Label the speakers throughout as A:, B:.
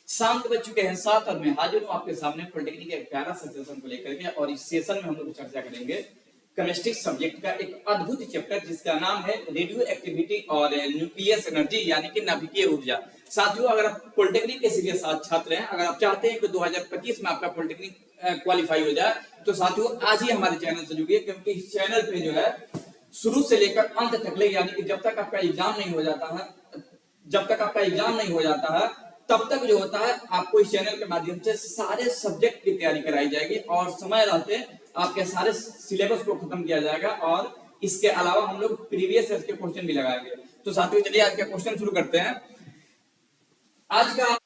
A: शांत बज चुके हैं 7 और मैं हाजिर हूँ आपके सामने पॉलिटेक्निक के एक प्यारा सा सेशन को लेकर के। और इस सेशन में हम लोग चर्चा करेंगे केमिस्ट्री सब्जेक्ट का एक अद्भुत चैप्टर जिसका नाम है रेडियो एक्टिविटी और न्यूक्लियस एनर्जी यानी कि नाभिकीय ऊर्जा। साथियों, अगर आप पॉलिटेक्निक के सीरियस छात्र हैं, अगर आप चाहते हैं कि 2025 में आपका पॉलिटेक्निक क्वालिफाई हो जाए, तो साथियों आज ही हमारे चैनल से जुड़िए, क्योंकि इस चैनल पे जो है शुरू से लेकर अंत तक ले, यानी कि जब तक आपका एग्जाम नहीं हो जाता है तब तक जो होता है आपको इस चैनल के माध्यम से सारे सब्जेक्ट की तैयारी कराई जाएगी और समय रहते आपके सारे सिलेबस को खत्म किया जाएगा। और इसके अलावा हम लोग प्रीवियस ईयर के क्वेश्चन भी लगाएंगे। तो साथियों चलिए आज का क्वेश्चन शुरू करते हैं। आज का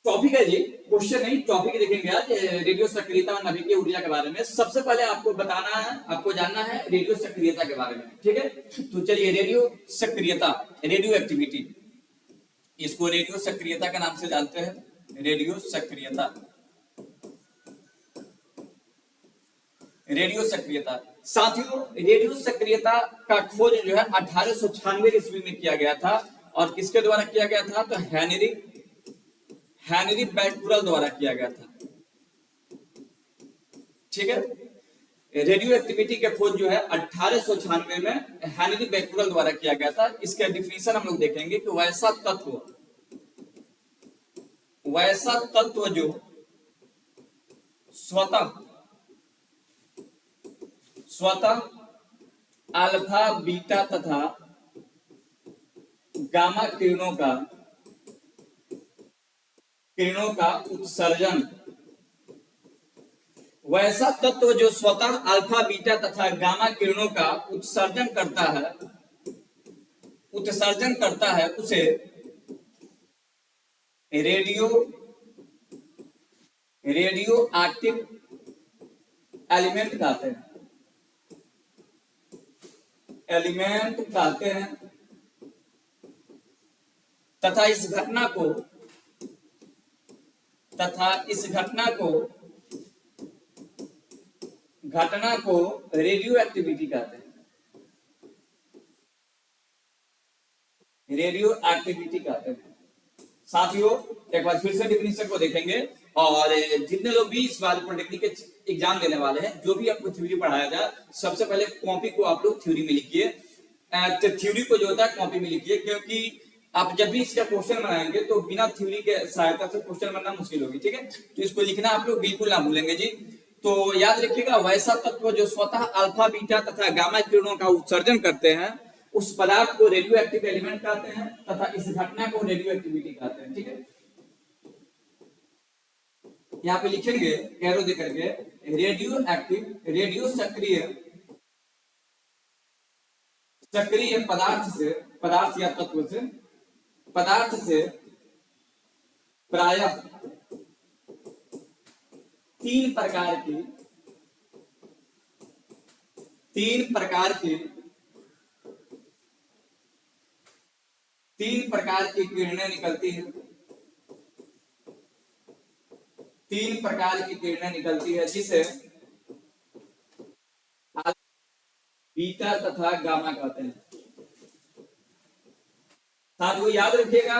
A: टॉपिक है जी, क्वेश्चन नहीं टॉपिक देखेंगे आज रेडियो सक्रियता और नाभिकीय ऊर्जा के बारे में। सबसे पहले आपको बताना है, आपको जानना है रेडियो सक्रियता के बारे में, ठीक है। तो चलिए रेडियो सक्रियता, रेडियो एक्टिविटी, इसको रेडियो सक्रियता के नाम से जानते हैं। रेडियो सक्रियता, रेडियो सक्रियता। साथियों रेडियो सक्रियता का खोज जो है 1896 ईस्वी में किया गया था। और किसके द्वारा किया गया था? तो हेनरी बैक्यूरेल द्वारा किया गया था, ठीक है। रेडियो एक्टिविटी के खोज जो है 1896 में हेनरी बैक्यूरेल द्वारा किया गया था। इसका डिफिनीशन हम लोग देखेंगे कि वैसा तत्व जो स्वतः अल्फा बीटा तथा गामा किरणों का उत्सर्जन, वैसा तत्व जो स्वतः अल्फा बीटा तथा गामा किरणों का उत्सर्जन करता है उसे रेडियो एक्टिव एलिमेंट कहते हैं तथा इस घटना को रेडियो एक्टिविटी कहते हैं। साथियों एक बार फिर से डिफिनीशन को देखेंगे। और जितने लोग भी इस बार पॉलिटेक्निक के एग्जाम देने वाले हैं, जो भी आपको थ्योरी पढ़ाया जाए, सबसे पहले कॉपी को आप लोग थ्योरी में लिखिए। थ्योरी को जो होता है कॉपी में लिखिए, क्योंकि आप जब भी इसका क्वेश्चन बनाएंगे तो बिना थ्योरी के सहायता से क्वेश्चन बनना मुश्किल होगी, ठीक है। तो इसको लिखना आप लोग बिल्कुल ना भूलेंगे जी। तो याद रखिएगा, वैसा तत्व जो स्वतः अल्फा बीटा तथा गामा किरणों का उत्सर्जन करते हैं उस पदार्थ को रेडियो एक्टिव एलिमेंट कहते हैं तथा इस घटना को रेडियो एक्टिविटी कहते हैं, ठीक है। यहाँ पे लिखेंगे एरो दे करके, रेडियो एक्टिव, रेडियो सक्रिय पदार्थ से प्रायः तीन प्रकार की किरणें निकलती हैं। 3 प्रकार की किरणें निकलती है, जिसे बीटा तथा गामा कहते हैं। साथियों याद रखिएगा,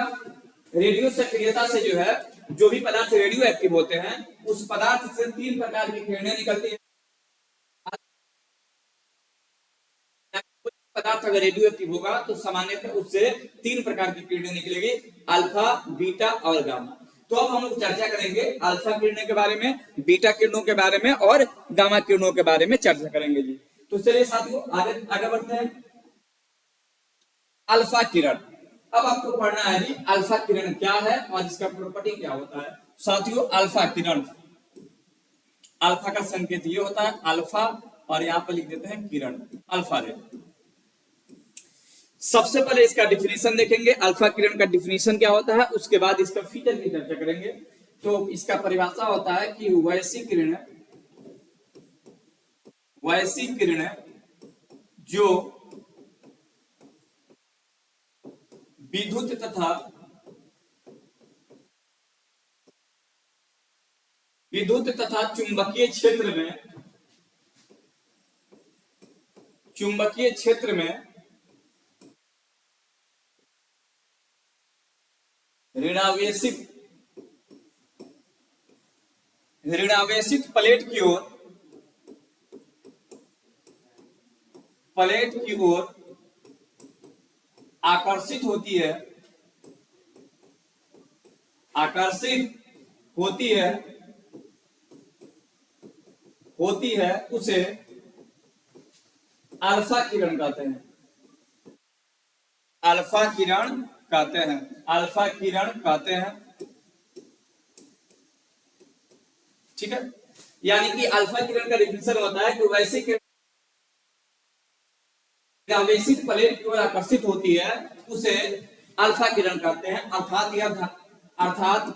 A: रेडियो सक्रियता से जो है, जो भी पदार्थ रेडियो एक्टिव होते हैं उस पदार्थ से 3 प्रकार की किरणें निकलती है। पदार्थ अगर रेडियो एक्टिव होगा तो सामान्यतः उससे 3 प्रकार की किरणें निकलेगी, अल्फा, बीटा और गामा। तो अब हम लोग चर्चा करेंगे अल्फा किरणों के बारे में, बीटा किरणों के बारे में और गामा किरणों के बारे में चर्चा करेंगे जी। तो चलिए साथियों आगे बढ़ते हैं। अल्फा किरण, अब आपको पढ़ना है जी अल्फा किरण क्या है और इसका प्रॉपर्टी क्या होता है। साथियों अल्फा किरण, अल्फा का संकेत ये होता है अल्फा, और यहाँ पर लिख देते हैं किरण, अल्फा रे। सबसे पहले इसका डिफिनीशन देखेंगे, अल्फा किरण का डिफिनीशन क्या होता है, उसके बाद इसका फीचर की चर्चा करेंगे। तो इसका परिभाषा होता है कि वैसी किरण जो विद्युत तथा चुंबकीय क्षेत्र में ऋणावेशित प्लेट की ओर आकर्षित होती है उसे अल्फा किरण कहते हैं। अल्फा किरण कहते हैं। ठीक है, यानी कि अल्फा किरण का डिफिनेशन होता है कि वैसे आवेशित प्लेट की ओर आकर्षित होती है उसे अल्फा किरण कहते हैं। अर्थात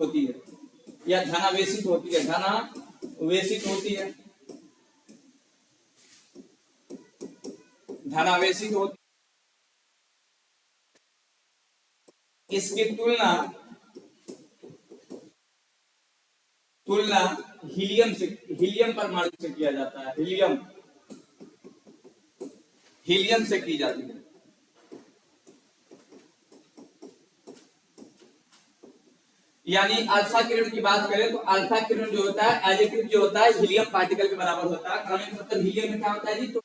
A: होती है या धनावेशित होती है, धनावेशित होती। इसकी तुलना हीलियम परमाणु से किया जाता है। हीलियम से की जाती है। यानी अल्फा किरण की बात करें तो अल्फा किरण जो होता है एडिटिव जो होता है हीलियम पार्टिकल के बराबर होता है। मतलब हीलियम में क्या होता है जी, तो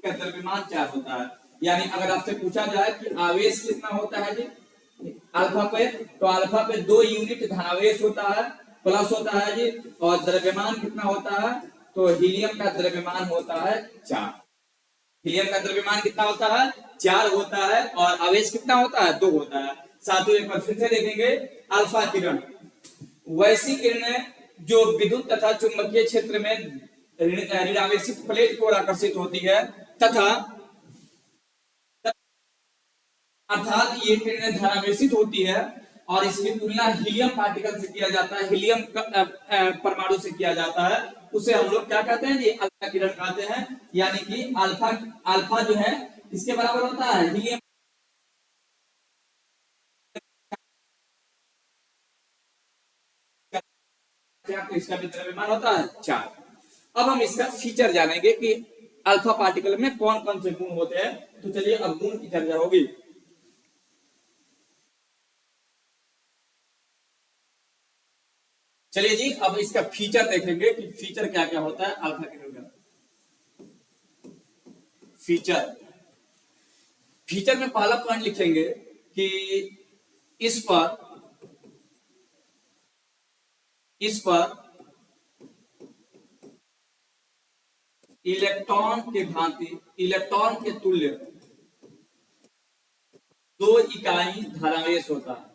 A: द्रव्यमान 4 होता है। यानी अगर आपसे पूछा जाए कि आवेश कितना होता है जी अल्फा पे, तो अल्फा पे 2 यूनिट धनावेश होता है, प्लस होता है जी। और द्रव्यमान कितना होता है, तो हीलियम का द्रव्यमान होता है 4। हीलियम का द्रव्यमान कितना होता है, 4 होता है। और आवेश कितना होता है, 2 होता है। साथियों एक बार फिर से देखेंगे, अल्फा किरण वैसी किरणें जो विद्युत तथा चुंबकीय क्षेत्र में ऋणावेशित प्लेट की ओर आकर्षित होती है तथा अर्थात ये किरणें धनावेशित होती है और इसकी तुलना हीलियम पार्टिकल से किया जाता है, हीलियम परमाणु से किया जाता है। उसे हम लोग क्या कहते हैं जी, अल्फा किरण कहते हैं। यानी कि अल्फा जो है इसके बराबर होता है हीलियम। तो इसका भी द्रव्यमान होता है 4। अब हम इसका फीचर जानेंगे कि अल्फा पार्टिकल में कौन कौन से गुण होते हैं। तो चलिए अब गुण की चर्चा होगी। चलिए जी अब इसका फीचर देखेंगे कि फीचर क्या क्या होता है अल्फा किरण का। फीचर में पहला पॉइंट लिखेंगे कि इस पर इलेक्ट्रॉन के तुल्य 2 इकाई धनावेश होता है।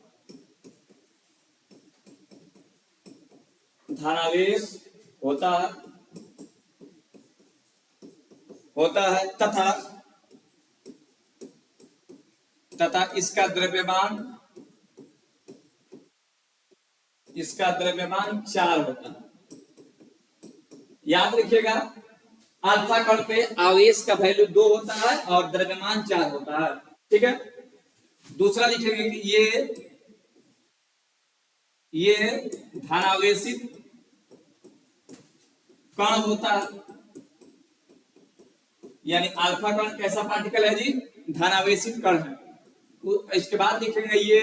A: तथा इसका द्रव्यमान 4 होता है। याद रखिएगा, अल्फा कण पे आवेश का वैल्यू 2 होता है और द्रव्यमान 4 होता है। ठीक है, दूसरा लिखेंगे कि ये धनावेशित कण होता है। यानी अल्फा कण कैसा पार्टिकल है जी, धनावेशित कण है। इसके बाद लिखेंगे ये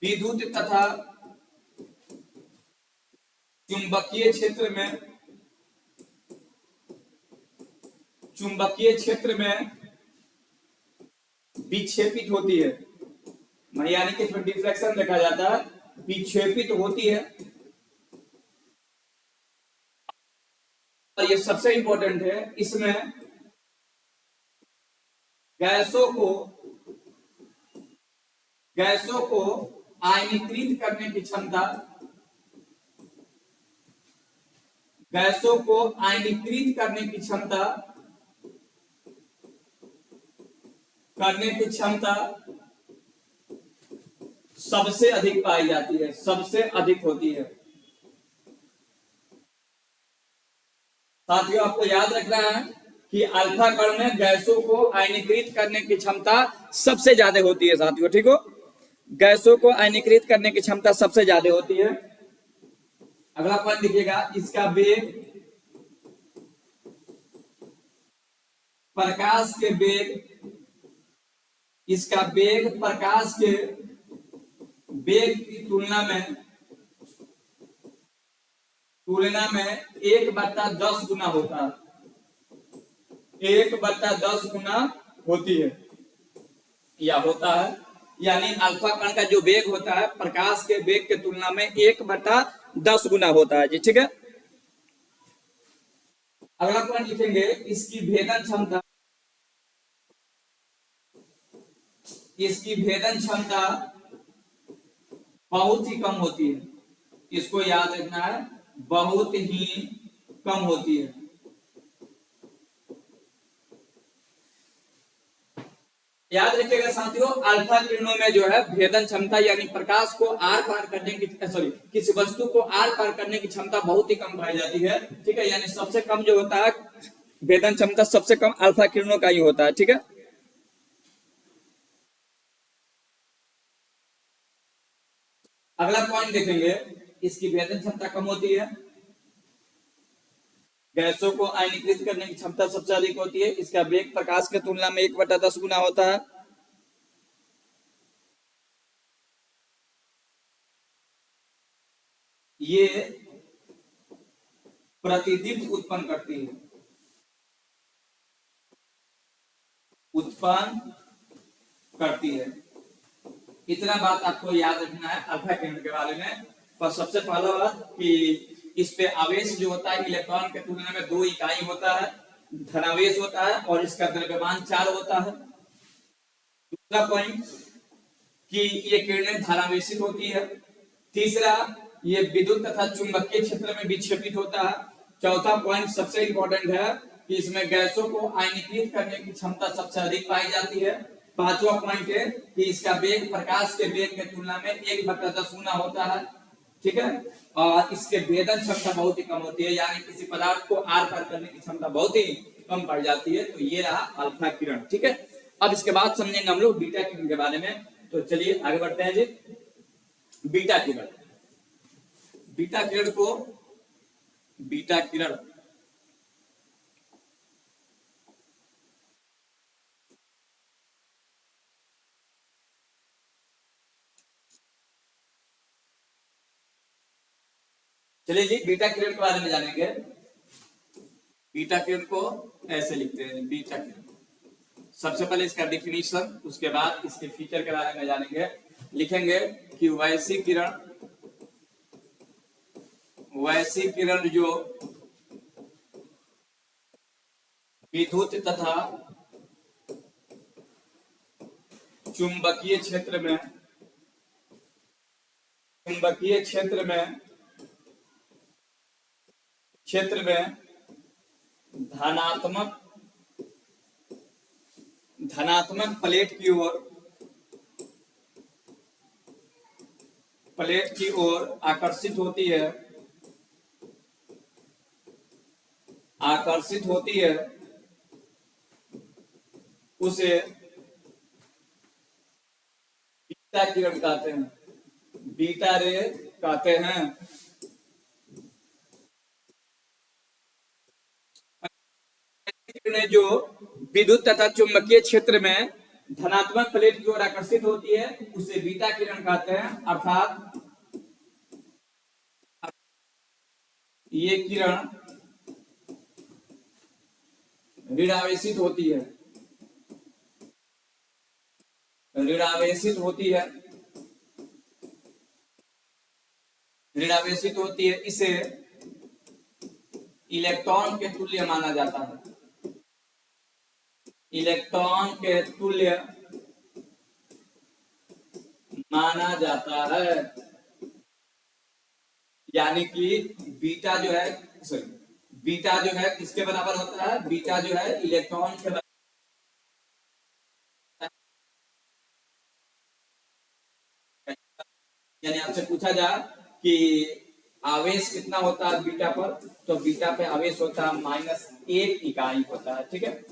A: विद्युत तथा चुंबकीय क्षेत्र में विक्षेपित होती है। यानी कि इसमें डिफ्लेक्शन देखा जाता है, विक्षेपित होती है। और ये सबसे इंपॉर्टेंट है, इसमें गैसों को आयनीकृत करने की क्षमता सबसे अधिक पाई जाती है, सबसे अधिक होती है। साथियों आपको याद रखना है कि अल्फा कण में गैसों को आयनीकृत करने की क्षमता सबसे ज्यादा होती है। साथियों ठीक हो, गैसों को आयनीकृत करने की क्षमता सबसे ज्यादा होती है। अगला पॉइंट देखिएगा, इसका वेग प्रकाश के वेग, इसका वेग प्रकाश के वेग की तुलना में 1/10 गुना होता है, 1/10 गुना होती है या होता है। यानी अल्फा कण का जो वेग होता है प्रकाश के वेग के तुलना में 1/10 गुना होता है जी, ठीक है। अगला पॉइंट लिखेंगे, इसकी भेदन क्षमता, इसकी भेदन क्षमता बहुत ही कम होती है, इसको याद रखना है, बहुत ही कम होती है। याद रखिएगा साथियों, अल्फा किरणों में जो है भेदन क्षमता यानी प्रकाश को आर पार करने की, सॉरी, किसी वस्तु को आर पार करने की क्षमता बहुत ही कम पाई जाती है, ठीक है। यानी सबसे कम जो होता है भेदन क्षमता सबसे कम अल्फा किरणों का ही होता है, ठीक है। अगला पॉइंट देखेंगे, इसकी भेदन क्षमता कम होती है, गैसों को आयनीकृत करने की क्षमता सबसे अधिक होती है, इसका वेग प्रकाश के तुलना में 1/10 गुना होता है। ये प्रतिदीप्त उत्पन्न करती है, उत्पन्न करती है। इतना बात आपको याद रखना है अल्फा किरण के बारे में। पर सबसे पहला बात कि इस पे आवेश जो होता है इलेक्ट्रॉन के तुलना में 2 इकाई होता है, धनावेश होता है और इसका द्रव्यमान 4 होता है। दूसरा पॉइंट कि ये किरणें धारावेशित होती है। तीसरा, ये विद्युत तथा चुंबकीय क्षेत्र में विक्षेपित होता है। चौथा पॉइंट सबसे इंपॉर्टेंट है कि इसमें गैसों को आयनीकृत करने की क्षमता सबसे अधिक पाई जाती है। पांचवा पॉइंट है कि इसका वेग प्रकाश के वेग की तुलना में 1/10 गुना होता है, ठीक है। और इसके भेदन क्षमता बहुत ही कम होती है, यानी किसी पदार्थ को आर पार करने की क्षमता बहुत ही कम पाई जाती है। तो ये रहा अल्फा किरण, ठीक है। अब इसके बाद समझेंगे हम लोग बीटा किरण के बारे में। तो चलिए आगे बढ़ते हैं जी। बीटा किरण, बीटा किरण को, बीटा किरण चलिए जी बीटा किरण के बारे में जानेंगे। बीटा किरण को ऐसे लिखते हैं, बीटा किरण। सबसे पहले इसका डिफिनीशन, उसके बाद इसके फीचर के बारे में जानेंगे। लिखेंगे कि वैश्विक किरण, वैश्विक किरण जो विद्युत तथा चुंबकीय क्षेत्र में, चुंबकीय क्षेत्र में धनात्मक, धनात्मक प्लेट की ओर, प्लेट की ओर आकर्षित होती है, आकर्षित होती है, उसे बीटा किरण कहते हैं, बीटा रे कहते हैं। जो विद्युत तथा चुंबकीय क्षेत्र में धनात्मक प्लेट की ओर आकर्षित होती है उसे बीटा किरण कहते हैं। अर्थात ये किरण ऋणावेशित होती है, ऋणावेशित होती है, ऋणावेशित होती है। इसे इलेक्ट्रॉन के तुल्य माना जाता है, इलेक्ट्रॉन के तुल्य माना जाता है। यानी कि बीटा जो है, सॉरी, बीटा जो है किसके बराबर होता है, बीटा जो है इलेक्ट्रॉन के बराबर। यानी आपसे पूछा जाए कि आवेश कितना होता है बीटा पर, तो बीटा पे आवेश होता है -1 इकाई होता है, ठीक है।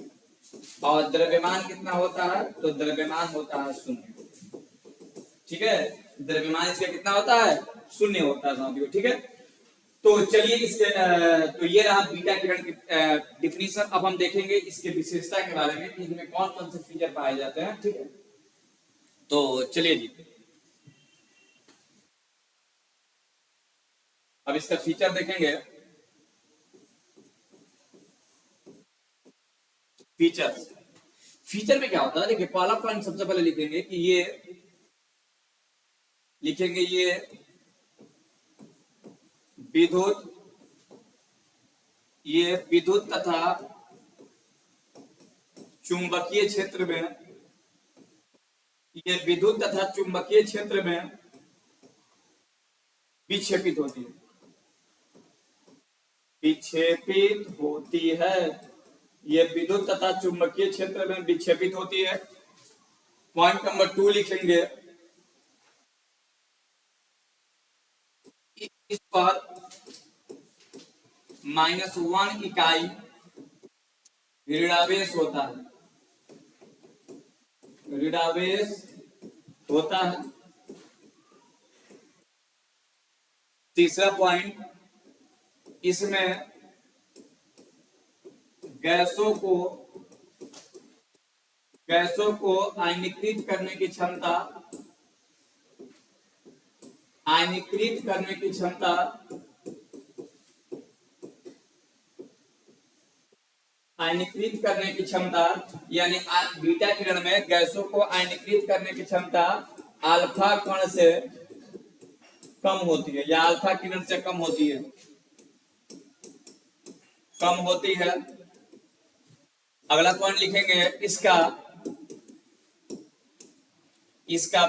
A: और द्रव्यमान कितना होता है, तो द्रव्यमान होता है 0, ठीक है। द्रव्यमान इसका कितना होता है, 0 होता है साथियों, ठीक है। तो चलिए इसके तो ये रहा बीटा किरण की डिफिनीशन। अब हम देखेंगे इसके विशेषता के बारे में कि इनमें कौन कौन से फीचर पाए जाते हैं, ठीक है। तो चलिए जी, अब इसका फीचर देखेंगे। फीचर फीचर में क्या होता है, देखिए पहला पॉइंट सबसे पहले लिखेंगे कि ये विद्युत तथा चुंबकीय क्षेत्र में, ये विद्युत तथा चुंबकीय क्षेत्र में विक्षेपित होती है, ये विद्युत तथा चुंबकीय क्षेत्र में विक्षेपित होती है। पॉइंट नंबर 2 लिखेंगे, इस पर -1 इकाई ऋणावेश होता है, तीसरा पॉइंट, इसमें गैसों को आयनीकृत करने की क्षमता यानी बीटा किरण में गैसों को आयनीकृत करने की क्षमता अल्फा कण से कम होती है, या अल्फा किरण से कम होती है। अगला पॉइंट लिखेंगे, इसका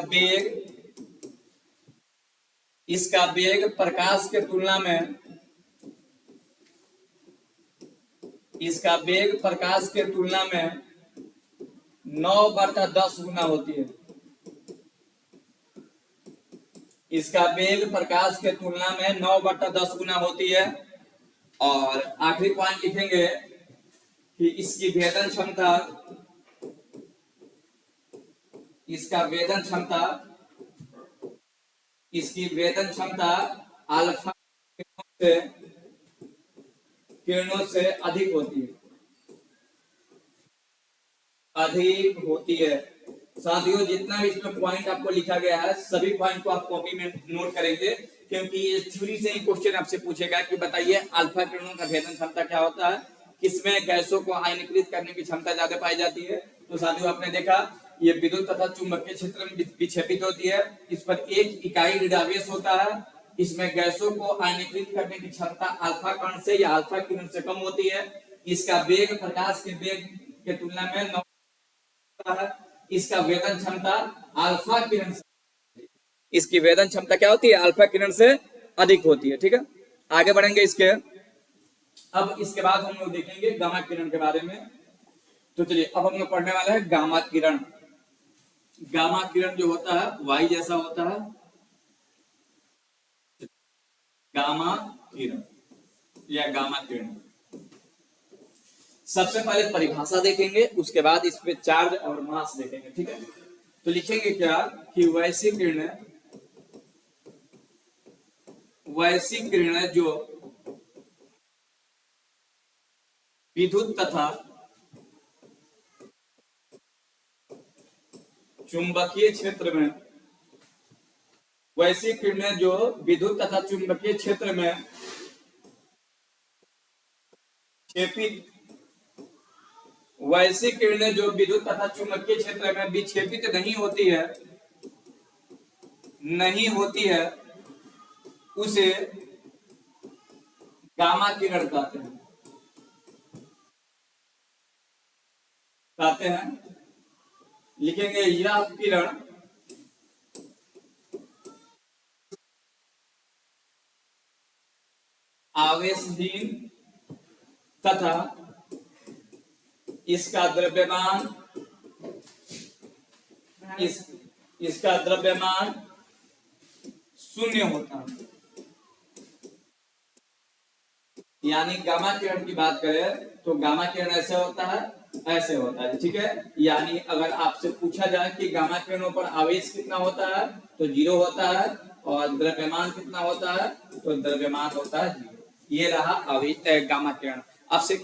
A: वेग प्रकाश के तुलना में 9/10 गुना होती है। इसका वेग प्रकाश के तुलना में 9/10 गुना होती है। और आखिरी पॉइंट लिखेंगे कि इसकी वेदन क्षमता अल्फा किरणों से अधिक होती है। साथियों, जितना भी इसमें पॉइंट आपको लिखा गया है, सभी पॉइंट को आप कॉपी में नोट करेंगे, क्योंकि ये थ्योरी से ही क्वेश्चन आपसे पूछेगा कि बताइए अल्फा किरणों का भेदन क्षमता क्या होता है, किसमें गैसों को आयनीकृत करने की क्षमता ज्यादा पाई जाती है। तो साथियों, आपने देखा ये विद्युत तथा चुंबकीय क्षेत्र में विक्षेपित होती है, इस पर 1 इकाई ऋणावेश होता है, इसमें गैसों को आयनीकृत करने की क्षमता अल्फा कण से या अल्फा किरण से कम होती है। इसका वेग प्रकाश के वेग के तुलना में 9 है। इसका वेदन क्षमता अल्फा किरण से, इसकी वेदन क्षमता क्या होती है, अल्फा किरण से अधिक होती है, ठीक है। आगे बढ़ेंगे अब इसके बाद हम लोग देखेंगे गामा किरण के बारे में। तो चलिए, अब हम लोग पढ़ने वाले हैं गामा किरण। गामा किरण जो होता है वाई जैसा होता है, गामा किरण या गामा किरण। सबसे पहले परिभाषा देखेंगे, उसके बाद इस पे चार्ज और मास देखेंगे, ठीक है। तो लिखेंगे क्या कि वैश्विक किरण जो विद्युत तथा चुंबकीय क्षेत्र में, वैश्विक किरणें जो विद्युत तथा चुंबकीय क्षेत्र में वैश्विक किरणें जो विद्युत तथा चुंबकीय क्षेत्र में विक्षेपित नहीं होती है, उसे गामा किरण कहते हैं। लिखेंगे यह किरण आवेशहीन तथा इसका द्रव्यमान शून्य होता है। यानी गामा किरण की बात करें तो गामा किरण ऐसे होता है, ठीक है। यानी अगर आपसे पूछा जाए कि गामा किरणों पर आवेश कितना होता है, तो 0 होता है। और द्रव्यमान कितना होता है, तो द्रव्यमान होता है 0। ये रहा गामा किरण। आपसे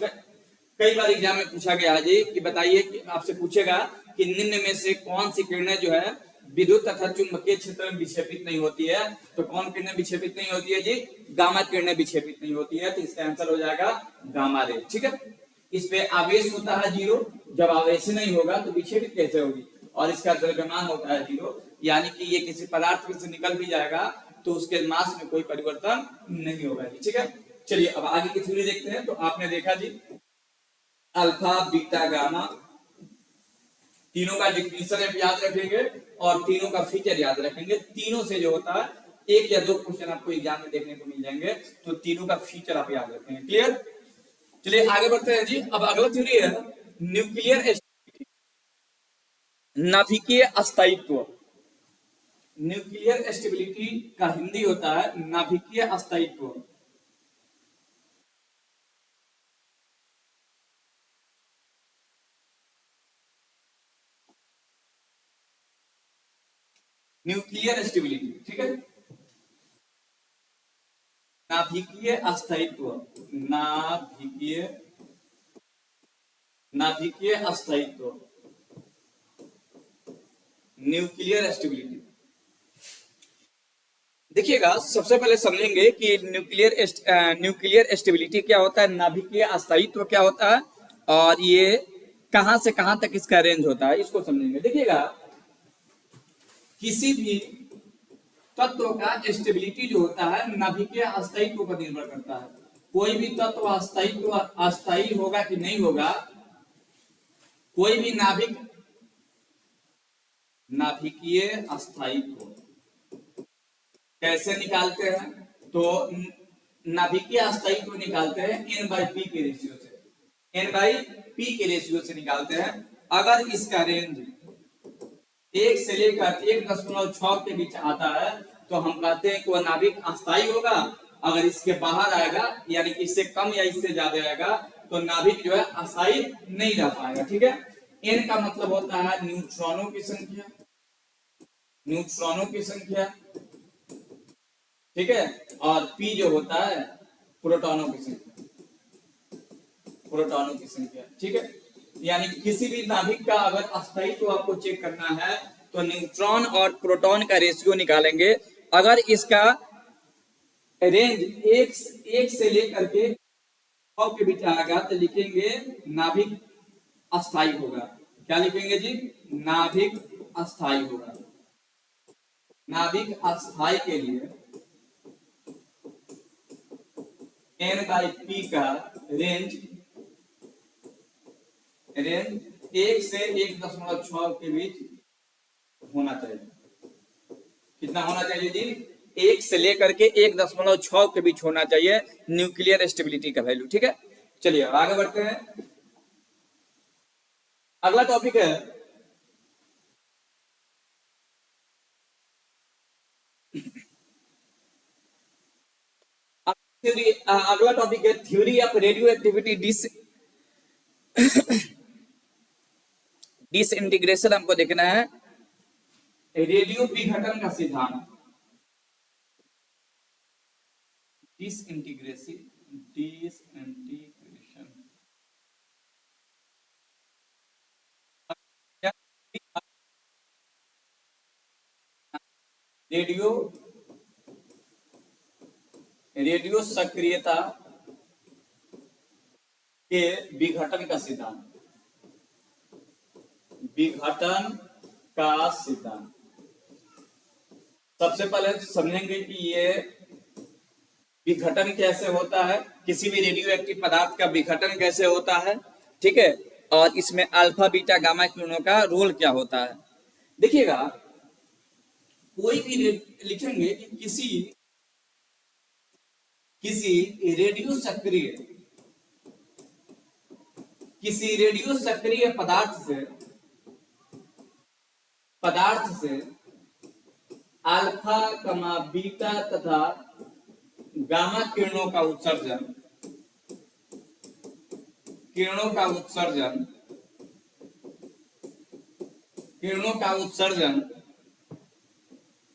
A: कई बार एग्जाम में पूछा गया है जी कि बताइए कि आपसे पूछेगा कि निम्न में से कौन सी किरणें जो है विद्युत तथा चुंबकीय क्षेत्र में विक्षेपित नहीं होती है। तो कौन किरणें विक्षेपित नहीं होती है जी, गामा किरणें विक्षेपित नहीं होती है। तो इसका आंसर हो जाएगा गामा रे। ठीक है, इस पे आवेश होता है 0, जब आवेश नहीं होगा तो विक्षेपित कैसे होगी। और इसका द्रव्यमान होता है 0, यानी कि ये किसी पदार्थ में से निकल भी जाएगा तो उसके मास में कोई परिवर्तन नहीं होगा जी। ठीक है, चलिए अब आगे की थ्योरी देखते हैं। तो आपने देखा जी अल्फा बीटा गामा, तीनों का डिफिनेशन आप याद रखेंगे और तीनों का फीचर याद रखेंगे। तीनों से जो होता है 1 या 2 क्वेश्चन आपको एग्जाम में देखने को मिल जाएंगे, तो तीनों का फीचर आप याद रखेंगे। क्लियर, चलिए आगे बढ़ते हैं जी। अब अगला थ्योरी है न्यूक्लियर नाभिकीय अस्थायित्व। न्यूक्लियर स्टेबिलिटी का हिंदी होता है नाभिकीय अस्थायित्व। न्यूक्लियर स्टेबिलिटी, ठीक है, नाभिकीय अस्थायित्व, नाभिकीय नाभिकीय अस्थायित्व, न्यूक्लियर स्टेबिलिटी। देखिएगा सबसे पहले समझेंगे कि न्यूक्लियर स्टेबिलिटी क्या होता है, नाभिकीय अस्थायित्व क्या होता है, और ये कहां से कहां तक इसका रेंज होता है, इसको समझेंगे। देखिएगा किसी भी तत्व का स्टेबिलिटी जो होता है नाभिकीय अस्थायित्व पर निर्भर करता है। कोई भी तत्व अस्थायी होगा कि नहीं होगा, कोई भी नाभिकीय अस्थायित्व कैसे निकालते हैं, तो नाभिकीय अस्थायित्व निकालते हैं N/P के रेशियो से, N/P के रेशियो से निकालते हैं। अगर इसका रेंज 1 से लेकर 1.6 के बीच आता है तो हम कहते हैं कि वह नाभिक अस्थायी होगा। अगर इसके बाहर आएगा यानी कि इससे कम या इससे ज्यादा आएगा तो नाभिक जो है अस्थायी नहीं रह पाएगा। ठीक है, N का मतलब होता है न्यूट्रॉनों की संख्या, न्यूट्रॉनों की संख्या, ठीक है, और P जो होता है प्रोटॉनों की संख्या, प्रोटॉनों की संख्या। ठीक है, यानी किसी भी नाभिक का अगर अस्थायित्व आपको चेक करना है तो न्यूट्रॉन और प्रोटॉन का रेशियो निकालेंगे। अगर इसका रेंज एक से लेकर के 100 के बीच आएगा तो लिखेंगे नाभिक अस्थायी होगा। क्या लिखेंगे जी, नाभिक अस्थायी होगा। नाभिक अस्थायी के लिए N/P का रेंज 1 से 1.6 के बीच होना चाहिए। कितना होना चाहिए जी, 1 से लेकर के 1.6 के बीच होना चाहिए न्यूक्लियर स्टेबिलिटी का वैल्यू। ठीक है, चलिए आगे बढ़ते हैं। अगला टॉपिक है थ्योरी। अगला टॉपिक है theory of radio activity disintegration. हमको देखना है रेडियो विघटन का सिद्धांत, डिसइंटीग्रेशन रेडियो सक्रियता के विघटन का सिद्धांत, विघटन का सिद्धांत। सबसे पहले समझेंगे कि ये विघटन कैसे होता है, किसी भी रेडियो एक्टिव पदार्थ का विघटन कैसे होता है। ठीक है, और इसमें अल्फा बीटा गामा किरणों का रोल क्या होता है। देखिएगा कोई भी लिखेंगे कि किसी रेडियो सक्रिय पदार्थ से अल्फा कमा बीटा तथा गामा किरणों का उत्सर्जन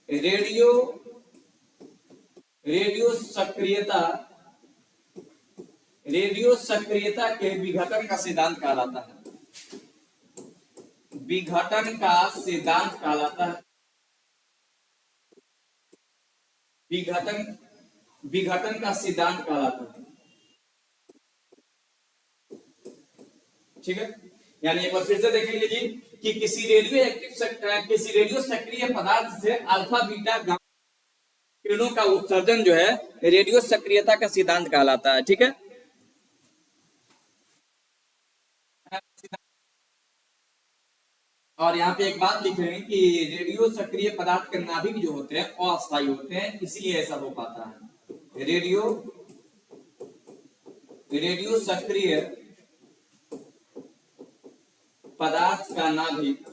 A: रेडियो रेडियो सक्रियता के विघटन का सिद्धांत कहलाता है। विघटन का सिद्धांत कहलाता है। विघटन का सिद्धांत कहलाता है। ठीक है, यानी एक बार फिर से देखेंगे जी कि किसी रेडियो सक्रिय पदार्थ से अल्फा बीटा गामा किरणों का उत्सर्जन जो है रेडियो सक्रियता का सिद्धांत कहलाता है। ठीक है, और यहाँ पे एक बात लिख रहे हैं कि रेडियो सक्रिय पदार्थ के नाभिक जो होते हैं अस्थायी होते हैं, इसलिए ऐसा हो पाता है। रेडियो सक्रिय पदार्थ का नाभिक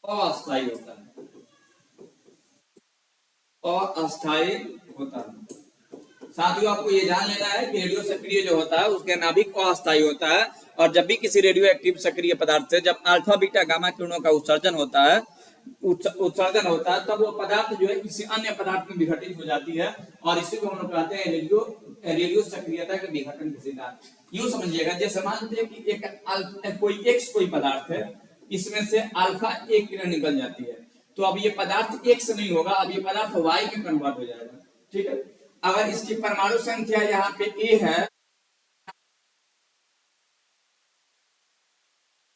A: अस्थायी होता है, अस्थायी होता है। साथियों, आपको ये जान लेना है कि रेडियो सक्रिय जो होता है उसके नाभिक अस्थायी होता है, और जब भी किसी रेडियो एक्टिव सक्रिय पदार्थ से जब अल्फा बीटा गामा किरणों का उत्सर्जन होता है तब वो पदार्थ जो है किसी अन्य पदार्थ में विघटित हो जाती है, और इसी को हम लोग कहते हैं रेडियो सक्रियता के विघटन के सिद्धांत। यूं समझिएगा, जैसे मान लीजिए कि कोई पदार्थ है, इसमें से अल्फा एक किरण निकल जाती है, तो अब ये पदार्थ एक से नहीं होगा, अब ये पदार्थ वाई में कन्वर्ट हो जाएगा। ठीक है, अगर इसकी परमाणु संख्या यहाँ पे ए है,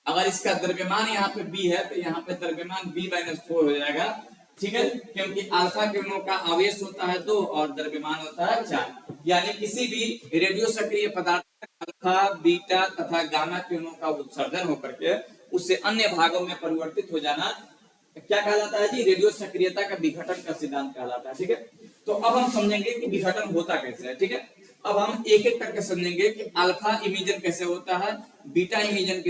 A: अगर इसका द्रव्यमान यहाँ पे बी है, तो यहाँ पे द्रव्यमान B-4 हो जाएगा। ठीक है, क्योंकि अल्फा किरणों का आवेश होता है 2 और द्रव्यमान होता है 4। यानी किसी भी रेडियो सक्रिय पदार्थ अल्फा बीटा तथा गामा किरणों का उत्सर्जन होकर के उससे अन्य भागों में परिवर्तित हो जाना क्या कहलाता है जी? रेडियो सक्रियता का विघटन का सिद्धांत कहलाता है। ठीक है, तो अब हम समझेंगे कि विघटन होता कैसे है। ठीक है, अब हम एक एक करके समझेंगे कि अल्फा इमिजन कैसे होता है, बीटा इमिजन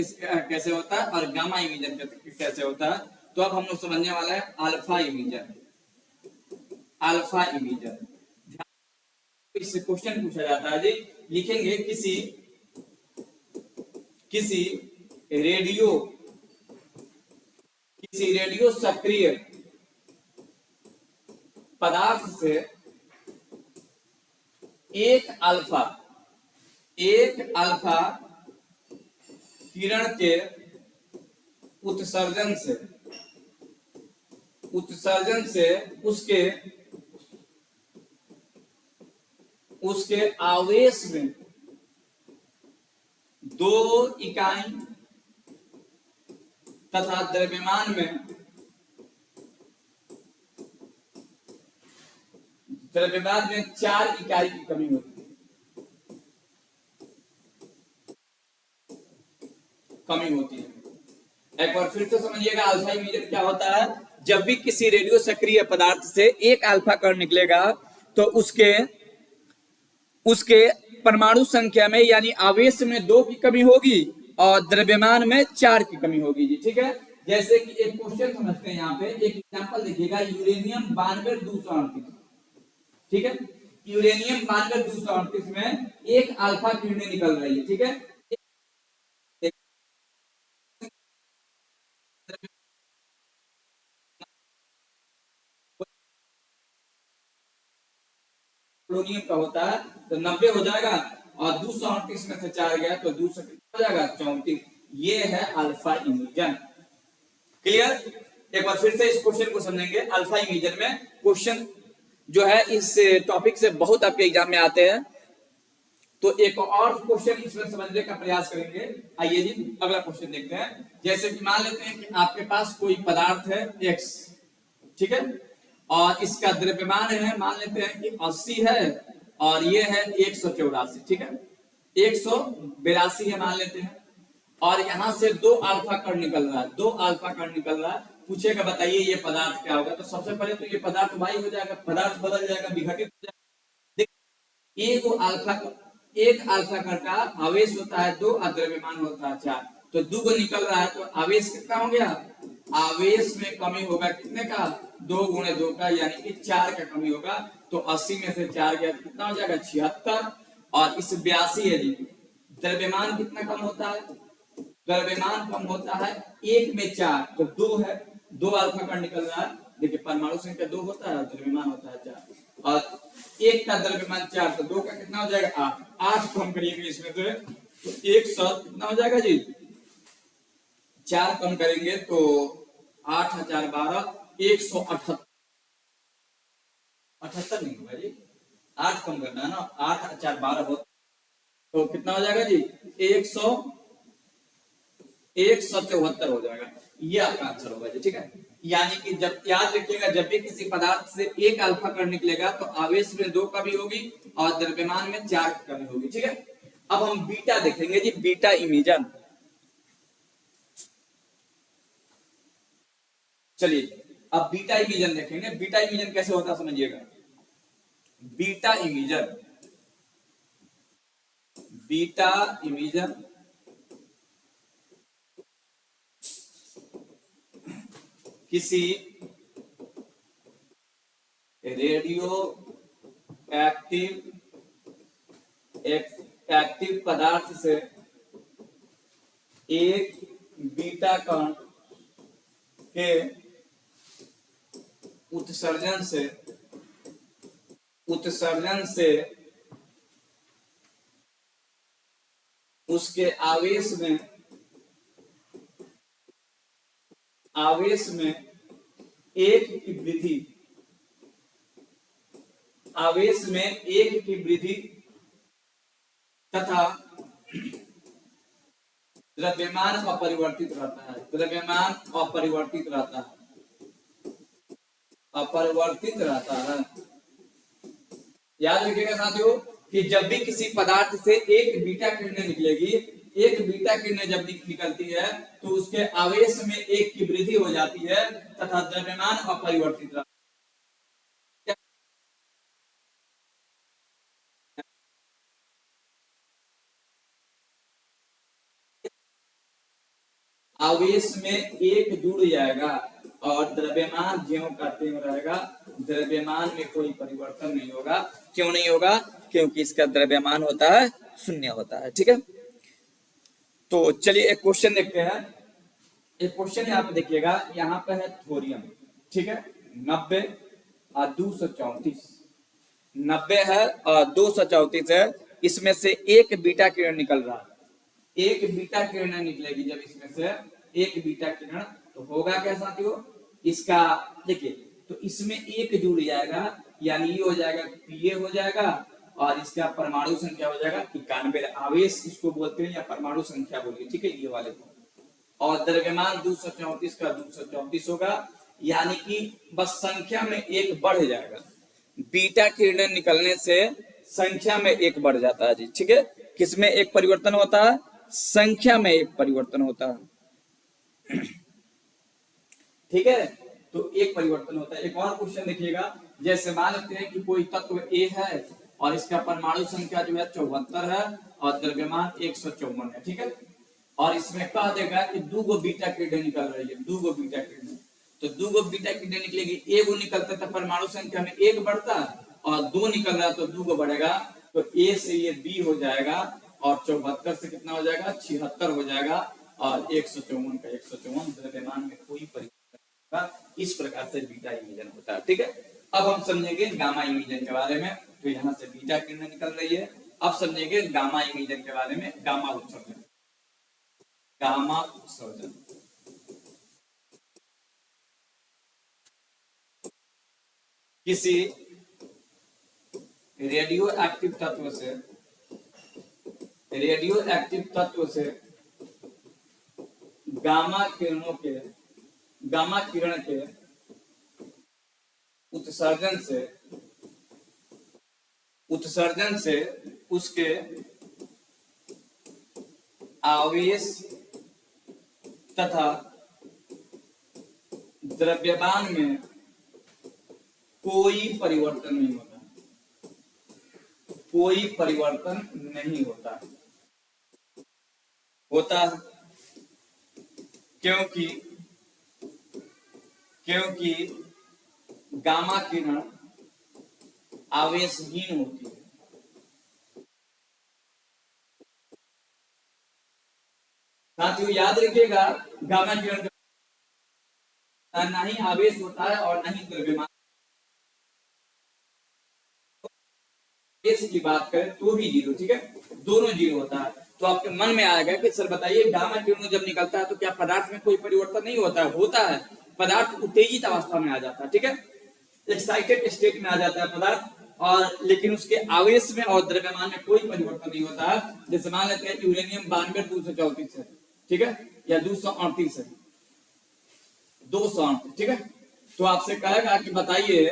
A: कैसे होता है, और गामा इमिजन कैसे होता है। तो अब हम लोग समझने वाला है अल्फा इमिजन। इससे क्वेश्चन पूछा जाता है जी, लिखेंगे किसी रेडियो सक्रिय पदार्थ से एक अल्फा किरण के उत्सर्जन से उसके आवेश में 2 इकाई तथा द्रव्यमान में 4 इकाई की कमी होती है। एक बार फिर से समझिएगा अल्फा इमिजन क्या होता है। जब भी किसी रेडियो सक्रिय पदार्थ से एक अल्फा कण निकलेगा तो उसके परमाणु संख्या में यानी आवेश में 2 की कमी होगी और द्रव्यमान में 4 की कमी होगी जी। ठीक है, जैसे कि एक क्वेश्चन समझते हैं, यहाँ पे एक एग्जांपल देखिएगा, यूरेनियम 92-238। ठीक है, यूरेनियम 92-238 में एक अल्फा किरण निकल रही है। ठीक है, पोलोनियम का होता है तो 90 हो जाएगा, और 238 में से 4 गया तो 200 हो जाएगा 34। ये है अल्फा इमिजन। क्लियर? एक बार फिर से इस क्वेश्चन को समझेंगे। अल्फा इमिजन में क्वेश्चन जो है इस टॉपिक से बहुत आपके एग्जाम में आते हैं, तो एक और क्वेश्चन इसमें समझने का प्रयास करेंगे। आइए जी अगला क्वेश्चन देखते हैं। जैसे कि मान लेते हैं कि आपके पास कोई पदार्थ है X, ठीक है, और इसका द्रव्यमान है मान लेते हैं कि 80 है, और ये है 184। ठीक है, 182 है मान लेते हैं, और यहां से 2 अल्फा कण निकल रहा है, 2 अल्फा कण निकल रहा है। पूछेगा बताइए ये पदार्थ क्या होगा, तो सबसे पहले तो ये पदार्थ वायु हो जाएगा, पदार्थ बदल जाएगा, विघटित हो जाएगा। एक अल्फा कण का आवेश होता है 2 और द्रव्यमान होता है 4, तो 2 को निकल रहा है, तो आवेश कितना हो गया? आवेश में कमी होगा कितने का? 2 गुणे 2 का, यानी कि 4 का कमी होगा। तो 80 में से 4 गया तो कितना हो जाएगा? 76। और इस 82 है जी, द्रव्यमान कितना कम होता है? द्रव्यमान कम होता है 1 में 4, तो 2 है, 2 अल्फा कण निकल रहा है, देखिए परमाणु संख्या 2 होता है, द्रव्यमान होता है 4, और एक का द्रव्यमान 4, तो 2 का कितना हो जाएगा 8, 8 कम करिएगा इसमें से तो 100 कितना हो जाएगा जी, 4 कम करेंगे तो 8 हजार 12, 178, 78 नहीं होगा जी, 8 कम करना है ना, 8 4 12 हो तो कितना हो जाएगा जी, 100, 174 हो जाएगा। ये आपका आंसर होगा जी, ठीक है। यानी कि जब याद रखिएगा, जब भी किसी पदार्थ से एक अल्फा कण निकलेगा तो आवेश में 2 कमी होगी और द्रव्यमान में 4 की कमी होगी, ठीक है। अब हम बीटा देखेंगे जी, बीटा इमीजन। चलिए अब बीटा इमीजन देखेंगे। बीटा इमीजन कैसे होता है समझिएगा। बीटा इमीजन, बीटा इमीजन किसी रेडियो एक्टिव पदार्थ से एक बीटा कण के उत्सर्जन से उसके आवेश में एक की वृद्धि, आवेश में एक की वृद्धि तथा द्रव्यमान अपरिवर्तित रहता है। द्रव्यमान अपरिवर्तित रहता है, अपरिवर्तित रहता है। याद रखिएगा साथियों कि जब भी किसी पदार्थ से एक बीटा किरणें निकलेगी, एक बीटा किरणें जब निकलती है तो उसके आवेश में एक की वृद्धि हो जाती है तथा द्रव्यमान अपरिवर्तित रहता है। आवेश में एक जुड़ जाएगा और द्रव्यमान ज्यों का त्यों रहेगा, द्रव्यमान में कोई परिवर्तन नहीं होगा। क्यों नहीं होगा? क्योंकि इसका द्रव्यमान होता है शून्य होता है, ठीक है। तो चलिए एक क्वेश्चन देखते हैं। एक क्वेश्चन यहाँ पे देखिएगा, यहाँ पे है थोरियम, ठीक है। 90 और 234, 90 है और 234 है। इसमें से एक बीटा किरण निकल रहा है, एक बीटा किरण निकलेगी। जब इसमें से एक बीटा किरण तो होगा क्या साथियों, इसका देखिए तो इसमें एक जुड़ जाएगा, यानी ये हो जाएगा पीए हो जाएगा और इसका परमाणु संख्या हो जाएगा 91। आवेश इसको बोलते हैं या परमाणु संख्या बोलिए, ठीक है, ये वाले को। और द्रव्यमान 234 का 234 होगा, यानी कि बस संख्या में एक बढ़ जाएगा। बीटा किरण निकलने से संख्या में एक बढ़ जाता है जी, ठीक है। किसमें एक परिवर्तन होता है? संख्या में एक परिवर्तन होता है, ठीक है। तो एक परिवर्तन होता है। एक और क्वेश्चन देखिएगा, जैसे मान लेते हैं कि कोई तत्व ए है और इसका परमाणु संख्या जो है 74 है और द्रव्यमान 154 है, ठीक है। और इसमें कह देगा कि 2 बीटा किरणें निकल रही है, 2 बीटा किरणें। तो 2 बीटा किरणें निकलेगी, एक निकलता तो परमाणु संख्या में एक बढ़ता और 2 निकल रहा तो 2 बढ़ेगा। तो ए से ये बी हो जाएगा और 74 से कितना हो जाएगा, 76 हो जाएगा और 154 का 154, द्रव्यमान में कोई परिवर्तन नहीं होगा। इस प्रकार से बीटा इमीजन होता है, ठीक है। अब हम समझेंगे गामा इमीजन के बारे में। तो यहाँ से बीटा किरणें निकल रही है। अब समझेंगे गामा इमीजन के बारे में, गामा उत्सर्जन। गामा उत्सर्जन किसी रेडियो एक्टिव तत्व से गामा किरण के उत्सर्जन से उसके आवेश तथा द्रव्यमान में कोई परिवर्तन नहीं होता, कोई परिवर्तन नहीं होता, होता क्योंकि गामा किरण आवेशहीन होती है। साथियों याद रखिएगा, गामा किरण ना ही आवेश होता है और ना ही द्रव्यमान। की बात करें तो भी जीरो, ठीक है, दोनों जीरो होता है। तो आपके मन में आएगा कि सर बताइए गामा किरणों जब निकलता है तो क्या पदार्थ में कोई परिवर्तन नहीं होता है? होता है, पदार्थ उत्तेजित अवस्था में आ जाता है, ठीक है, एक्साइटेड स्टेट में आ जाता है पदार्थ, और लेकिन उसके आवेश में और द्रव्यमान में कोई परिवर्तन नहीं होता है। जैसे मान लेते हैं यूरेनियम 92 234 है, ठीक है, या 238 है, 208, ठीक है। तो आपसे कहेगा कि बताइए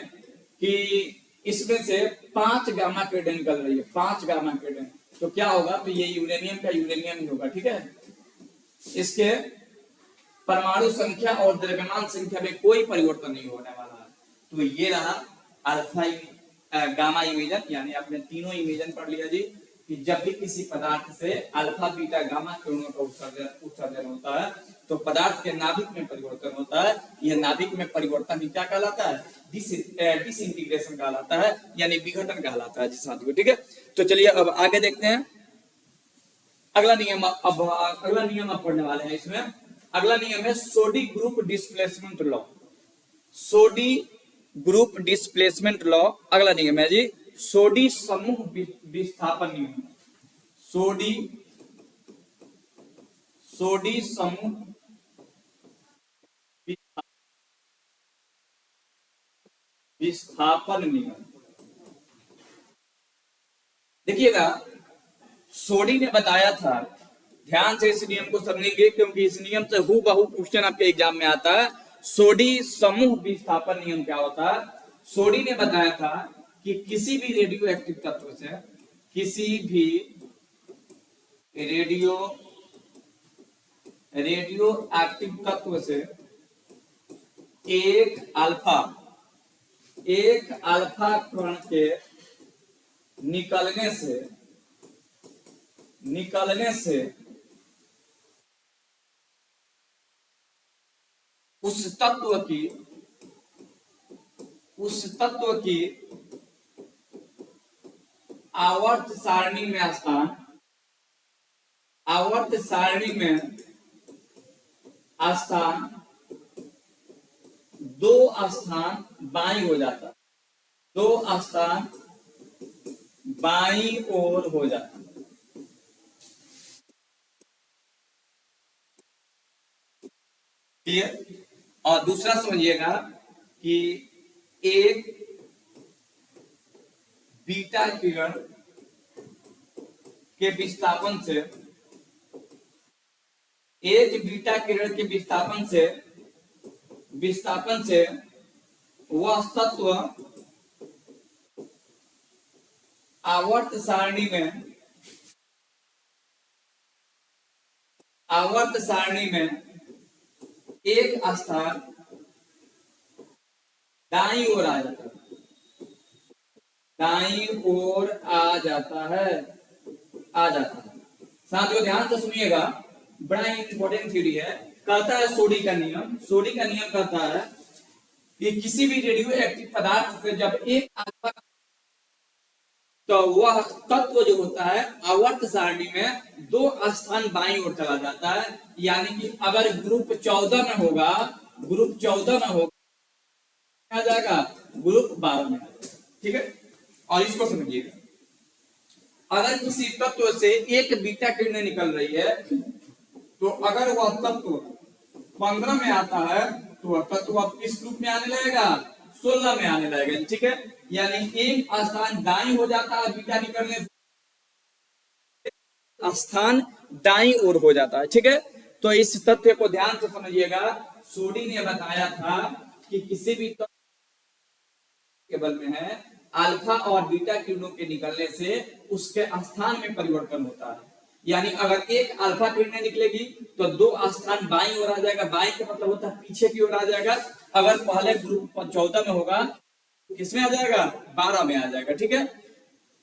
A: कि इसमें से 5 गामा किरण निकल रही है, 5 गामा किरण, तो क्या होगा? तो ये यूरेनियम का यूरेनियम ही होगा, ठीक है। इसके परमाणु संख्या और द्रव्यमान संख्या में कोई परिवर्तन नहीं होने वाला है। तो ये रहा अल्फा गामा इमेजन, यानी आपने तीनों इमेजन पढ़ लिया जी, कि जब भी किसी पदार्थ से अल्फा बीटा गामा किरणों का उत्सर्जन होता है तो पदार्थ के नाभिक में परिवर्तन होता है। यह नाभिक में परिवर्तन ही क्या कहलाता है? डिसइंटीग्रेशन कहलाता है, यानी विघटन कहलाता है जी साथियों, ठीक है। तो चलिए अब आगे देखते हैं अगला नियम। अब अगला नियम आप पढ़ने वाले हैं। इसमें अगला नियम है सोडी ग्रुप डिस्प्लेसमेंट लॉ। सोडी ग्रुप डिस्प्लेसमेंट लॉ अगला नियम है जी, सोडी समूह विस्थापन नियम। सोडी समूह विस्थापन नियम। देखिएगा, सोडी ने बताया था, ध्यान से इस नियम को समझेंगे क्योंकि इस नियम से हूबहू क्वेश्चन आपके एग्जाम में आता है। सोडी समूह विस्थापन नियम क्या होता है? सोडी ने बताया था कि किसी भी रेडियो एक्टिव तत्व से, किसी भी रेडियो एक्टिव तत्व से एक अल्फा कण के निकलने से उस तत्व की आवर्त सारणी में स्थान 2 स्थान बाईं हो जाता, 2 स्थान बाईं ओर हो जाता। क्लियर? और दूसरा समझिएगा कि एक बीटा किरण के विस्थापन से वह तत्व आवर्त सारणी में एक स्थान दाईं ओर आ जाता है। साथियों ध्यान से सुनिएगा, बड़ा इंपॉर्टेंट थ्योरी है। कहता है सोडी का नियम कहता है कि किसी भी रेडियो एक्टिव पदार्थ से जब एक अल्फा, तो वह तत्व जो होता है आवर्त सारणी में 2 स्थान बाईं ओर चला जाता है। यानी कि अगर ग्रुप 14 में होगा आ जाएगा, ग्रुप 12 में, ठीक है। और इसको समझिएगा, अगर किसी तत्व से एक बीटा किरण निकल रही है तो अगर वह तत्व 15 में आता है तो वह तत्व अब किस रूप में आने लगेगा? 16 में आने लगेगा, ठीक है। यानी एक स्थान दाईं हो जाता है, बीटा निकलने स्थान दाईं ओर हो जाता है, ठीक है। तो इस तथ्य को ध्यान से समझिएगा। सोडी ने बताया था कि किसी भी तत्व केवल में है अल्फा और बीटा किरणों के निकलने से उसके स्थान में परिवर्तन होता है। यानी अगर एक अल्फा किरण निकलेगी तो 2 स्थान बाईं ओर आ जाएगा। बाईं का मतलब होता है पीछे की ओर आ जाएगा। अगर पहले ग्रुप 14 में होगा किसमें आ जाएगा? 12 में आ जाएगा, ठीक है।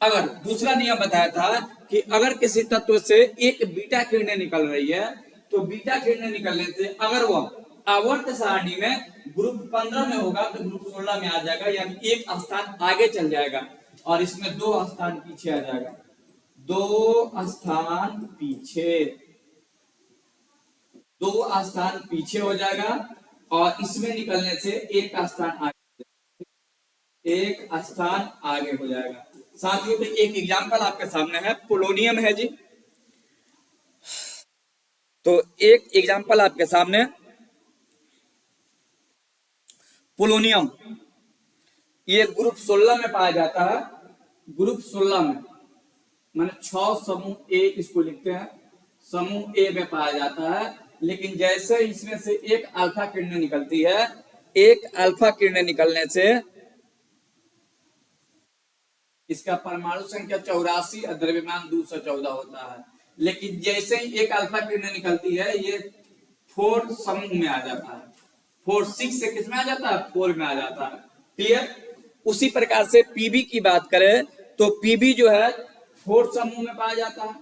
A: अगर दूसरा नियम बताया था कि अगर किसी तत्व से एक बीटा किरण निकल रही है तो बीटा किरण निकलने से अगर वह आवर्त सारणी में ग्रुप 15 में होगा तो ग्रुप 16 में आ जाएगा। यानी एक स्थान आगे चल जाएगा और इसमें 2 स्थान पीछे आ जाएगा। 2 स्थान पीछे हो जाएगा और इसमें निकलने से एक स्थान आगे हो जाएगा। साथियों तो एक एग्जाम्पल आपके सामने है, पोलोनियम है जी। तो एक एग्जाम्पल आपके सामने पोलोनियम, ये ग्रुप 16 में पाया जाता है। ग्रुप 16 में माने 6 समूह ए इसको लिखते हैं, समूह ए में पाया जाता है। लेकिन जैसे इसमें से एक अल्फा किरण निकलती है, एक अल्फा किरण निकलने से इसका परमाणु संख्या 84 और द्रव्यमान 214 होता है। लेकिन जैसे ही एक अल्फा किरण निकलती है, ये 4 समूह में आ जाता है। 4 6 से किस में आ जाता है? 4 में आ जाता है। क्लियर? उसी प्रकार से पीबी की बात करें तो पीबी जो है 4 समूह में पाया जाता है।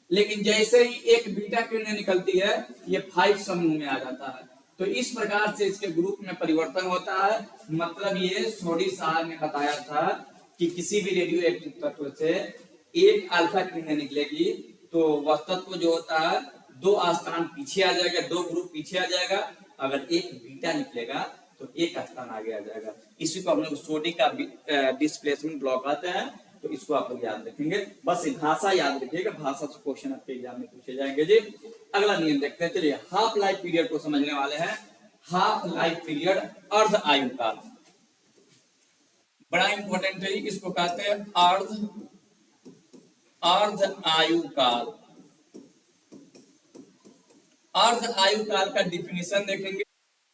A: लेकिन जैसे ही एक बीटा किरण निकलती है, ये 5 समूह में आ जाता है। तो इस प्रकार से इसके ग्रुप में परिवर्तन होता है। मतलब ये सोडी साहब ने बताया था कि किसी भी रेडियो एक्टिव तत्व से एक अल्फा किरण निकलेगी तो वह तत्व जो होता है 2 स्थान पीछे आ जाएगा, 2 ग्रुप पीछे आ जाएगा। अगर एक बीटा निकलेगा तो एक स्थान आगे आ जाएगा। इसी को हम लोग सोडी का डिस्प्लेसमेंट ब्लॉक आता है। तो इसको आप लोग याद रखेंगे। बस भाषा याद रखिएगा, भाषा से क्वेश्चन आपके एग्जाम में पूछे जाएंगे जी। अगला नियम देखते हैं। चलिए हाफ लाइफ पीरियड को समझने वाले हैं। हाफ लाइफ पीरियड, अर्ध आयु काल, बड़ा इंपॉर्टेंट है। इसको कहते हैं अर्ध आयु काल। अर्ध आयु काल का डिफिनीशन देखेंगे,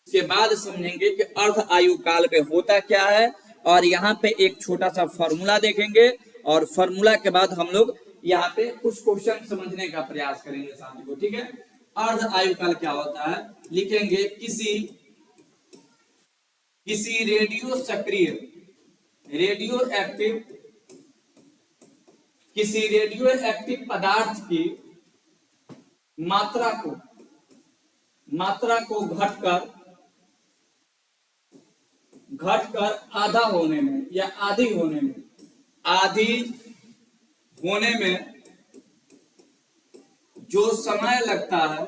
A: इसके बाद समझेंगे कि अर्ध आयु काल में होता क्या है। और यहाँ पे एक छोटा सा फॉर्मूला देखेंगे और फॉर्मूला के बाद हम लोग यहाँ पे कुछ क्वेश्चन समझने का प्रयास करेंगे साथियों को। ठीक है, अर्ध आयु काल क्या होता है लिखेंगे, किसी रेडियो सक्रिय, रेडियो एक्टिव, किसी रेडियो एक्टिव पदार्थ की मात्रा को घटकर आधा होने में या आधी होने में जो समय लगता है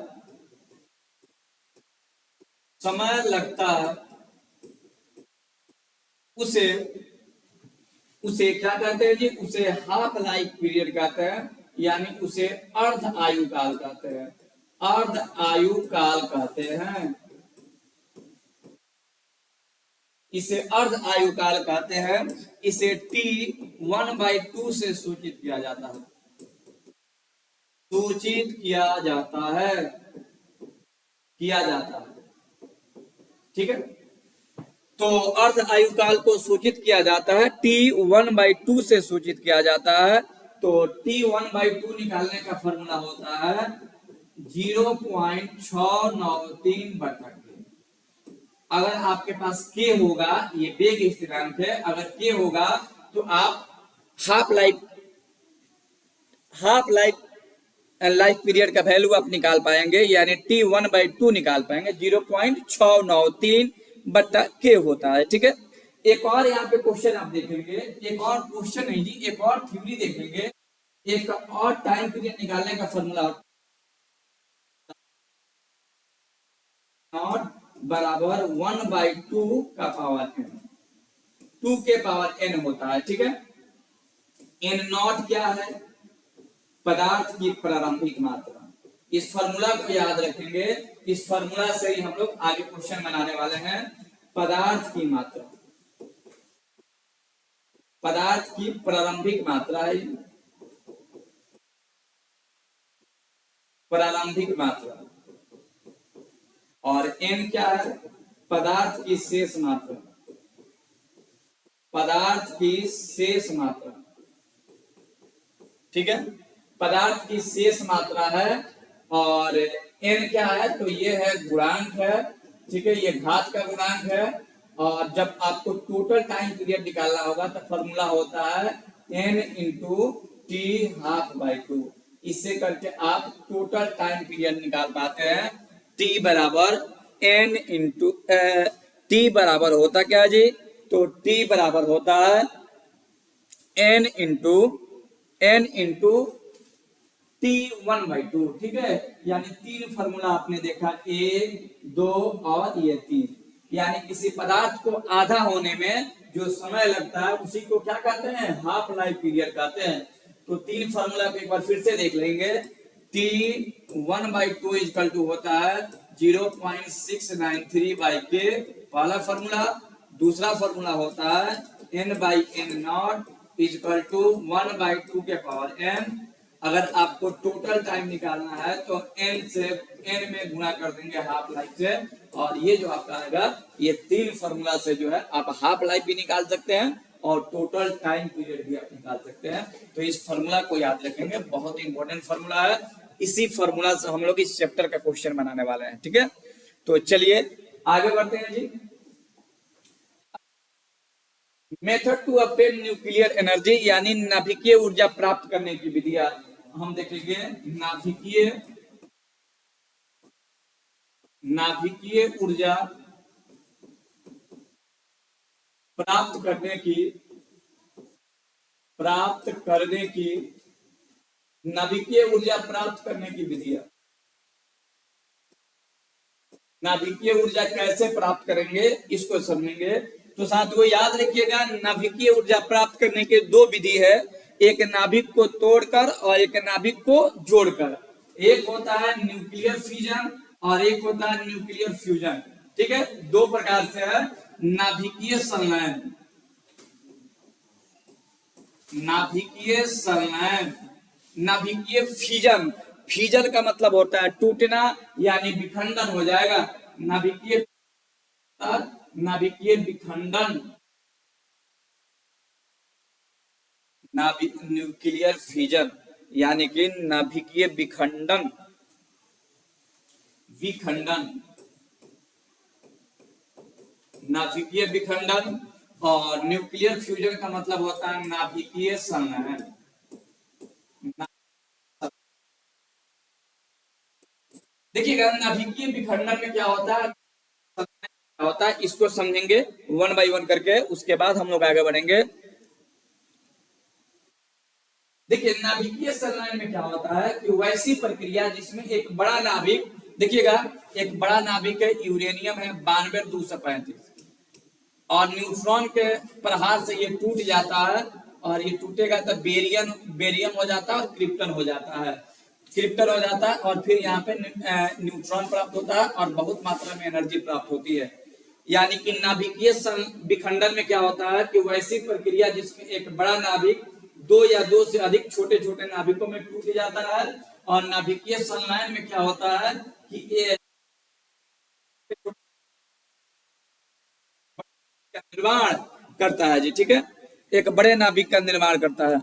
A: उसे क्या कहते हैं जी? उसे हाफ लाइफ पीरियड कहते हैं, यानी उसे अर्ध आयु काल कहते हैं। अर्ध आयु काल कहते हैं, इसे अर्ध आयु काल कहते हैं। इसे T1/2 से सूचित किया जाता है। ठीक है, तो अर्ध आयु काल को सूचित किया जाता है, T1/2 से सूचित किया जाता है। तो T1/2 निकालने का फॉर्मूला होता है 0.693/K। अगर आपके पास K होगा, ये वेग स्थिरांक है, अगर K होगा तो आप हाफ लाइफ पीरियड का वैल्यू आप निकाल पाएंगे, यानी T1/2 निकाल पाएंगे। 0.693/K होता है। ठीक है, एक और यहाँ पे क्वेश्चन आप देखेंगे, एक और क्वेश्चन नहीं जी, एक और थ्योरी देखेंगे। एक और टाइम पीरियड निकालने का फॉर्मूला नॉट बराबर 1/2 का पावर n, 2 के पावर n होता है। ठीक है, n नॉट क्या है? पदार्थ की प्रारंभिक मात्रा। इस फॉर्मूला को याद रखेंगे, इस फॉर्मूला से ही हम लोग आगे क्वेश्चन बनाने वाले हैं। पदार्थ की मात्रा, पदार्थ की प्रारंभिक मात्रा है, प्रारंभिक मात्रा। और n क्या है? पदार्थ की शेष मात्रा, पदार्थ की शेष मात्रा। ठीक है, पदार्थ की शेष मात्रा है। और n क्या है? तो ये है गुणांक है। ठीक है, ये घात का गुणांक है। और जब आपको टोटल टाइम पीरियड निकालना होगा तो फॉर्मूला होता है n इंटू T12/2। इससे करके आप टोटल टाइम पीरियड निकाल पाते हैं। T बराबर n इंटू T बराबर होता क्या जी? तो T बराबर होता है n इंटू T1/2, ठीक है। यानी 3 फार्मूला आपने देखा, 1, 2 और ये 3। यानी किसी पदार्थ को आधा होने में जो समय लगता है उसी को क्या कहते हैं, हाफ लाइफ पीरियड कहते हैं। तो 3 फार्मूला को एक बार फिर से देख लेंगे। T1/2 इक्वल टू होता है 0.693/K, पहला फार्मूला। दूसरा फार्मूला होता है N/N0 इक्वल टू 1/2 के पावर n। अगर आपको टोटल टाइम निकालना है तो n में गुणा कर देंगे हाफ लाइफ से, और ये जो आपका आएगा, ये 3 फार्मूला से जो है आप हाफ लाइफ भी निकाल सकते हैं और टोटल टाइम पीरियड भी आप निकाल सकते हैं। तो इस फार्मूला को याद रखेंगे, बहुत इंपॉर्टेंट फार्मूला है। इसी फार्मूला से हम लोग इस चैप्टर का क्वेश्चन बनाने वाले हैं, ठीक है। तो चलिए आगे बढ़ते हैं जी। Method to obtain nuclear energy, यानी नाभिकीय ऊर्जा प्राप्त करने की विधियां हम देखेंगे। नाभिकीय ऊर्जा प्राप्त करने की नाभिकीय ऊर्जा प्राप्त करने की विधियां। नाभिकीय ऊर्जा कैसे प्राप्त करेंगे इसको समझेंगे। तो साथियों याद रखिएगा, नाभिकीय ऊर्जा प्राप्त करने के 2 विधि है, एक नाभिक को तोड़कर और एक नाभिक को जोड़कर। एक होता है न्यूक्लियर फिजन और एक होता है न्यूक्लियर फ्यूजन, ठीक है। 2 प्रकार से है, नाभिकीय संलयन, नाभिकीय फिजन। फिजन का मतलब होता है टूटना, यानी विखंडन हो जाएगा। नाभिकीय विखंडन, न्यूक्लियर फिजन यानी कि नाभिकीय विखंडन। नाभिकीय विखंडन और न्यूक्लियर फ्यूजन का मतलब होता है नाभिकीय संलयन। देखिएगा, नाभिकीय विखंडन में क्या होता है इसको समझेंगे 1 बाय 1 करके, उसके बाद हम लोग आगे बढ़ेंगे। देखिए, नाभिकीय संलयन में क्या होता है कि वैसी प्रक्रिया जिसमें एक बड़ा नाभिक, देखिएगा एक बड़ा नाभिक है, यूरेनियम है 92,235, और न्यूट्रॉन के प्रहार से ये टूट जाता है, और ये टूटेगा तो बेरियम हो जाता है और क्रिप्टन हो जाता है। और फिर यहाँ पे न्यूट्रॉन प्राप्त होता है और बहुत मात्रा में एनर्जी प्राप्त होती है। यानी कि नाभिकीय विखंडन में क्या होता है कि वैसी प्रक्रिया जिसमें एक बड़ा नाभिक 2 या 2 से अधिक छोटे छोटे नाभिकों में टूट जाता है, और नाभिकीय संलयन में क्या होता है कि ये निर्माण करता है जी, ठीक है, एक बड़े नाभिक का निर्माण करता है।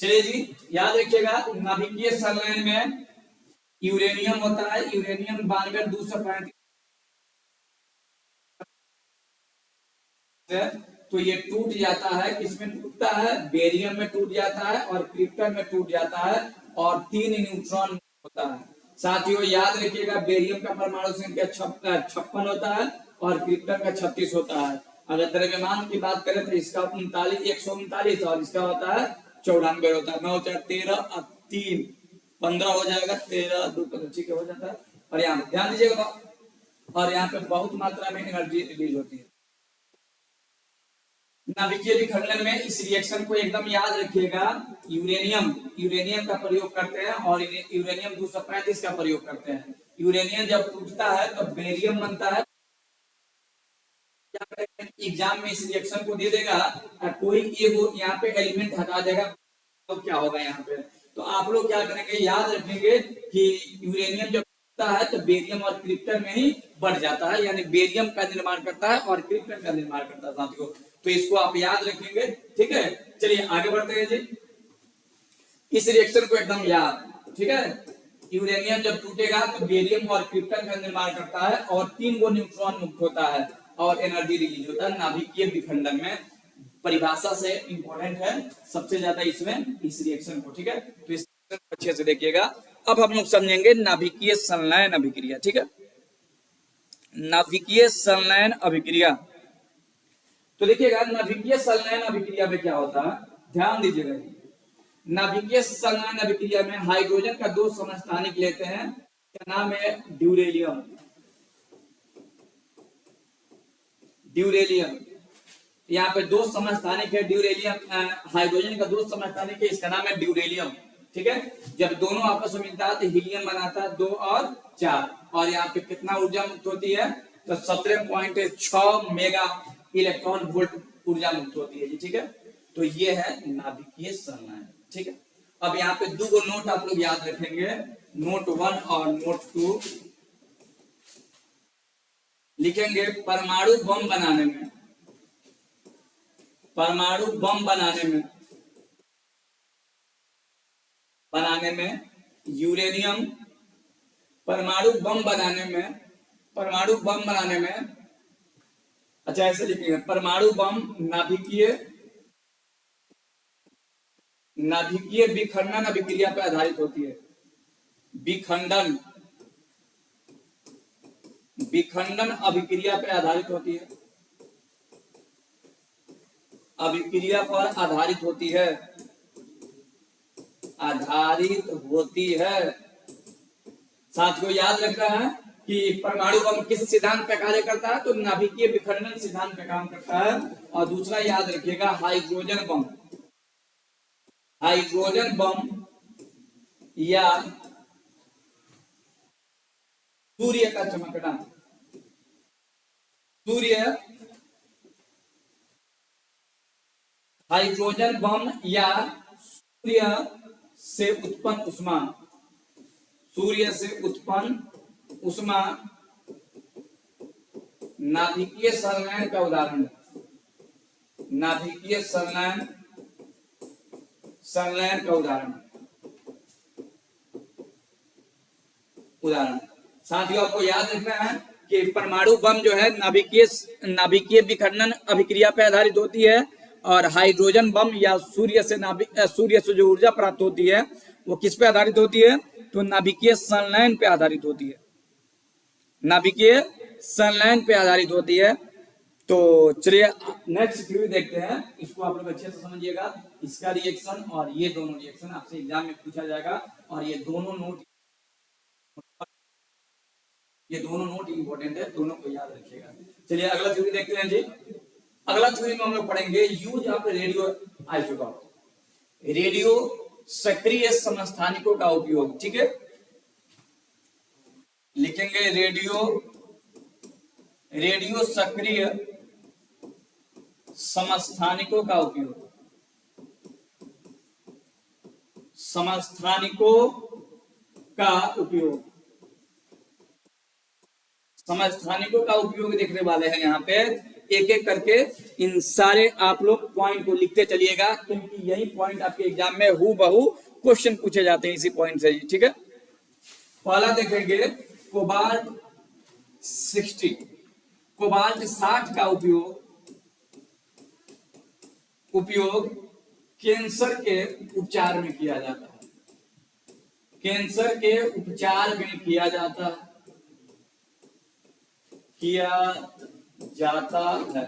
A: चलिए जी, याद रखिएगा, नाभिकीय संलयन में यूरेनियम होता है, यूरेनियम 92,235, तो ये टूट जाता है, किसमें टूटता है, बेरियम में टूट जाता है और क्रिप्टन में टूट जाता है, और 3 न्यूट्रॉन होता है। साथियों याद रखिएगा, बेरियम का परमाणु संख्या 56 होता है और क्रिप्टन का 36 होता है। अगर द्रव्यमान की बात करें तो इसका 139 और इसका होता है 94 होता है। 9 4 13 और 3 15 हो जाएगा, 13 2 15 हो जाता है। और यहाँ ध्यान दीजिएगा, और यहाँ पे बहुत मात्रा में एनर्जी रिलीज होती है। नाभिकीय विखंडन में इस रिएक्शन को एकदम याद रखिएगा, यूरेनियम का प्रयोग करते हैं और यूरेनियम 235 का प्रयोग करते हैं। यूरेनियम जब टूटता है तो बेरियम बनता है। एग्जाम में इस रिएक्शन को दे देगा, कोई एगो यहाँ पे एलिमेंट हटा देगा, तो क्या होगा यहाँ पे, तो आप लोग क्या करेंगे, याद रखेंगे कि यूरेनियम जब टूटता है तो बेरियम और क्रिप्टन में ही बढ़ जाता है, यानी बेरियम का निर्माण करता है और क्रिप्टन का निर्माण करता है साथियों। तो इसको आप याद रखेंगे, ठीक है। चलिए आगे बढ़ते हैं जी, इस रिएक्शन को एकदम याद, ठीक है। यूरेनियम जब टूटेगा तो बेरियम और क्रिप्टन का निर्माण करता है और 3 गो न्यूट्रॉन मुक्त होता है और एनर्जी रिलीज होता है नाभिकीय विखंडन में। परिभाषा से इंपॉर्टेंट है सबसे ज्यादा इसमें, इस रिएक्शन को, ठीक है। तो इस अच्छे से देखिएगा, अब हम लोग समझेंगे नाभिकीय संलयन अभिक्रिया। ठीक है, नाभिकीय संलयन अभिक्रिया। तो देखिएगा नाभिकीय संलयन अभिक्रिया में क्या होता है, ध्यान दीजिएगा। नाभिकीय संलयन अभिक्रिया में हाइड्रोजन का दो समस्थानिक लेते हैं, क्या नाम है, ड्यूरेलियम। ड्यूरेलियम, यहाँ पे दो समस्थानिक है ड्यूरेलियम, हाइड्रोजन का दो समस्थानिक है, इसका नाम है ड्यूरेलियम। ठीक है, जब दोनों आपस में मिलता है तो हीलियम बनाता है 2 और 4, और यहाँ पे कितना ऊर्जा मुक्त होती है, तो 17.6 मेगा इलेक्ट्रॉन वोल्ट ऊर्जा मुक्त होती है जी। ठीक है, तो ये है नाभिकीय संलयन। ठीक है, अब यहाँ पे दो नोट आप लोग याद रखेंगे, नोट 1 और नोट 2 लिखेंगे। परमाणु बम बनाने में, परमाणु बम बनाने में यूरेनियम, परमाणु बम बनाने में, अच्छा ऐसे लिखेंगे, परमाणु बम नाभिकीय विखंडन अभिक्रिया पर आधारित होती है। विखंडन अभिक्रिया पर आधारित होती है, अभिक्रिया पर आधारित होती है, साथियों याद रखना है कि परमाणु बम किस सिद्धांत पर कार्य करता है, तो नाभिकीय विखंडन सिद्धांत पर काम करता है। और दूसरा याद रखिएगा हाइड्रोजन बम या सूर्य का चमकना, हाइड्रोजन बम या सूर्य से उत्पन्न उष्मा नाभिकीय संलयन का उदाहरण है। नाभिकीय संलयन का उदाहरण साथियों आपको याद रखना है कि परमाणु बम जो है नाभिकीय विखंडन अभिक्रिया पर आधारित होती है, और हाइड्रोजन बम या सूर्य से जो ऊर्जा प्राप्त होती है वो किस पे आधारित होती है, तो नाभिकीय संलयन पे आधारित होती है, नाभिकीय संलयन पे आधारित होती है। तो चलिए नेक्स्ट थ्योरी देखते हैं, इसको आप लोग अच्छे से समझिएगा। इसका रिएक्शन और ये दोनों रिएक्शन आपसे एग्जाम में पूछा जाएगा, और ये दोनों नोट इंपॉर्टेंट है, दोनों को याद रखिएगा। चलिए अगला थ्योरी देखते हैं जी। अगला थ्योरी में हम लोग पढ़ेंगे use of radio isotope, radio सक्रिय समस्थानिकों का उपयोग। ठीक है, लिखेंगे रेडियो सक्रिय समस्थानिकों का उपयोग, समस्थानिकों का उपयोग देखने वाले हैं। यहाँ पे एक एक करके इन सारे आप लोग पॉइंट को लिखते चलिएगा, क्योंकि यही पॉइंट आपके एग्जाम में हूबहू क्वेश्चन पूछे जाते हैं इसी पॉइंट से। ठीक है, पहला देखेंगे कोबाल्ट 60 का उपयोग कैंसर के उपचार में किया जाता है,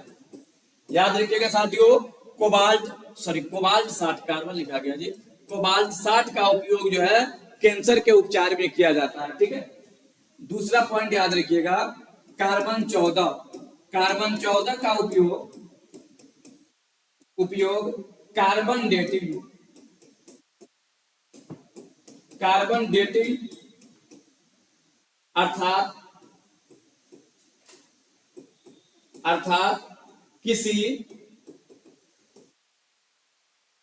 A: याद रखिएगा साथियों। कोबाल्ट 60 कार्बन लिखा गया जी, कोबाल्ट 60 का उपयोग जो है कैंसर के उपचार में किया जाता है। ठीक है, दूसरा पॉइंट याद रखिएगा, कार्बन 14 का उपयोग कार्बन डेटिंग अर्थात किसी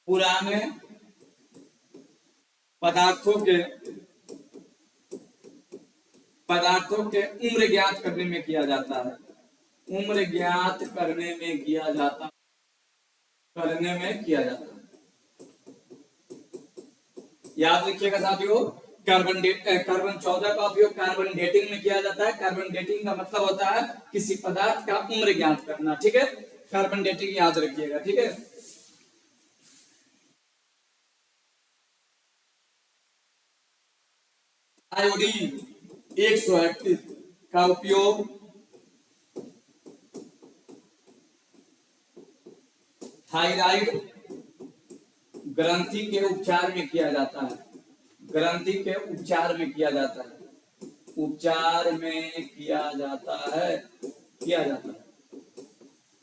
A: पुराने पदार्थों के उम्र ज्ञात करने में किया जाता है, याद रखिएगा साथियों। कार्बन 14 का उपयोग कार्बन डेटिंग में किया जाता है। कार्बन डेटिंग का मतलब होता है किसी पदार्थ का उम्र ज्ञात करना। ठीक है, कार्बन डेटिंग याद रखिएगा। ठीक है, आयोडीन 131 का उपयोग थायराइड ग्रंथि के उपचार में किया जाता है। ग्रंथि के उपचार में किया जाता है। उपचार में किया जाता है।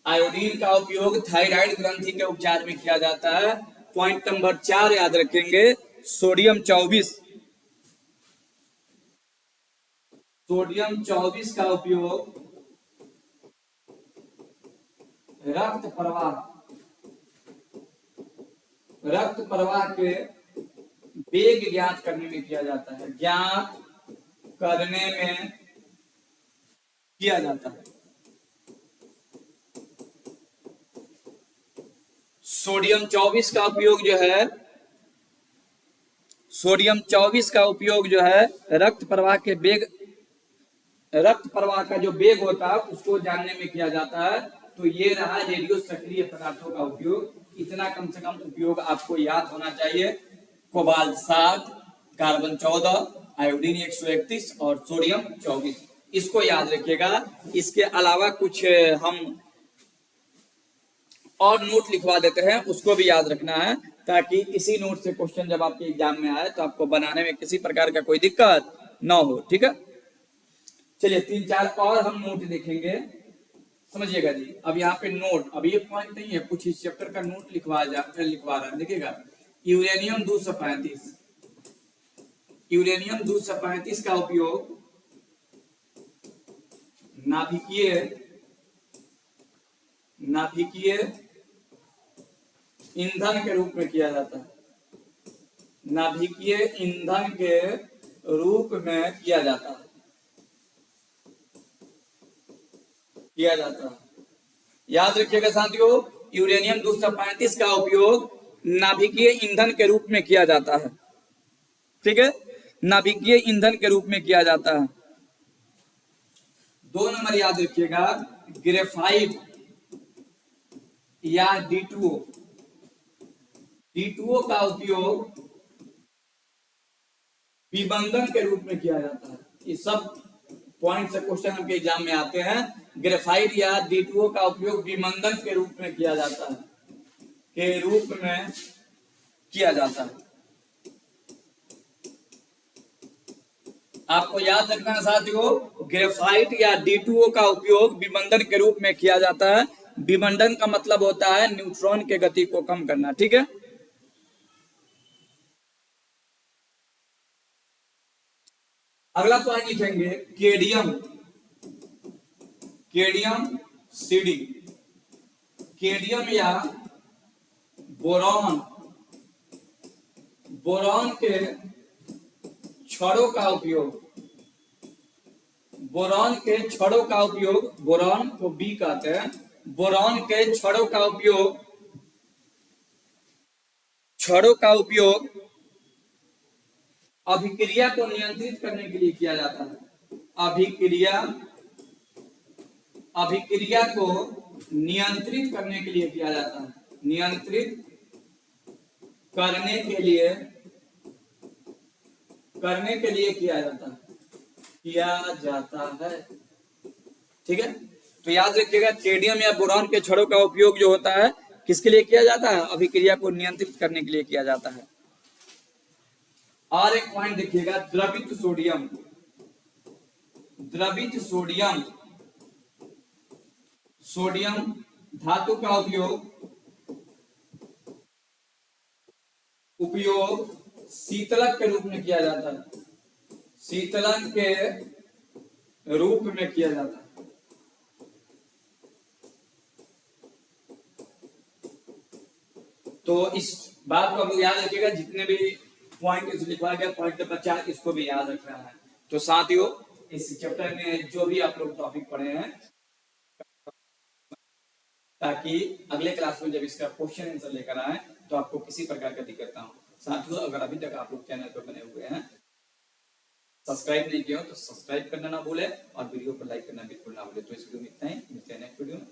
A: आयोडीन का उपयोग थायराइड ग्रंथि के उपचार में किया जाता है। पॉइंट नंबर 4 याद रखेंगे, सोडियम 24। सोडियम 24 का उपयोग रक्त प्रवाह के वेग ज्ञात करने में किया जाता है। ज्ञात करने में किया जाता है। सोडियम 24 का उपयोग जो है, सोडियम 24 का उपयोग जो है रक्त प्रवाह का जो वेग होता है उसको जानने में किया जाता है। तो ये रहा रेडियो सक्रिय पदार्थों का उपयोग। इतना कम से कम उपयोग आपको याद होना चाहिए। कोबाल्ट 7, कार्बन 14, आयोडीन 131 और सोडियम 24, इसको याद रखिएगा। इसके अलावा कुछ हम और नोट लिखवा देते हैं, उसको भी याद रखना है, ताकि इसी नोट से क्वेश्चन जब आपके एग्जाम में आए तो आपको बनाने में किसी प्रकार का कोई दिक्कत ना हो। ठीक है, चलिए 3-4 और हम नोट देखेंगे, समझिएगा जी। अब यहाँ पे नोट, अब ये पॉइंट नहीं है, कुछ इस चैप्टर का नोट लिखवा रहा है, देखिएगा। यूरेनियम 235, यूरेनियम 235 का उपयोग नाभिकीय ईंधन के रूप में किया जाता है। नाभिकीय ईंधन के रूप में किया जाता है। याद रखिएगा साथियों, यूरेनियम 235 का उपयोग नाभिकीय ईंधन के रूप में किया जाता है। ठीक है, नाभिकीय ईंधन के रूप में किया जाता है। 2 नंबर याद रखिएगा, ग्रेफाइट या D2O, D2O का उपयोग विबंधन के रूप में किया जाता है। ये सब पॉइंट से क्वेश्चन आपके एग्जाम में आते हैं। ग्रेफाइट या D2O का उपयोग विबंधन के रूप में किया जाता है, आपको याद रखना है साथियों, ग्रेफाइट या D2O का उपयोग विबंधन के रूप में किया जाता है। विबंधन का मतलब होता है न्यूट्रॉन के गति को कम करना। ठीक है, अगला पॉइंट लिखेंगे केडियम CD, केडियम या बोरॉन, बोरॉन के छड़ों का उपयोग, बोरॉन के छड़ों का उपयोग, बोरॉन को बी कहते हैं, बोरॉन के छड़ों का उपयोग अभिक्रिया को नियंत्रित करने के लिए किया जाता है। अभिक्रिया को नियंत्रित करने के लिए किया जाता है। नियंत्रित करने के लिए किया जाता है। ठीक है, तो याद रखिएगा, केडियम या बोरॉन के छड़ों का उपयोग जो होता है किसके लिए किया जाता है? अभिक्रिया को नियंत्रित करने के लिए किया जाता है। और एक पॉइंट देखिएगा, द्रवित सोडियम, सोडियम धातु का उपयोग शीतलक के रूप में किया जाता है। शीतलन के रूप में किया जाता है। तो इस बात को आप लोग याद रखिएगा, जितने भी पॉइंट लिखवा गया पॉइंट नंबर 4, इसको भी याद रखना है। तो साथियों, इस चैप्टर में जो भी आप लोग टॉपिक पढ़े हैं, ताकि अगले क्लास में जब इसका क्वेश्चन आंसर लेकर आए तो आपको किसी प्रकार का दिक्कत ना हो। साथियों, अगर अभी तक आप लोग चैनल पर बने हुए हैं, सब्सक्राइब नहीं किया हो तो सब्सक्राइब करना ना भूले और वीडियो को लाइक करना बिल्कुल ना भूले। तो इस वीडियो में इतना ही, मिलते हैं नेक्स्ट वीडियो में।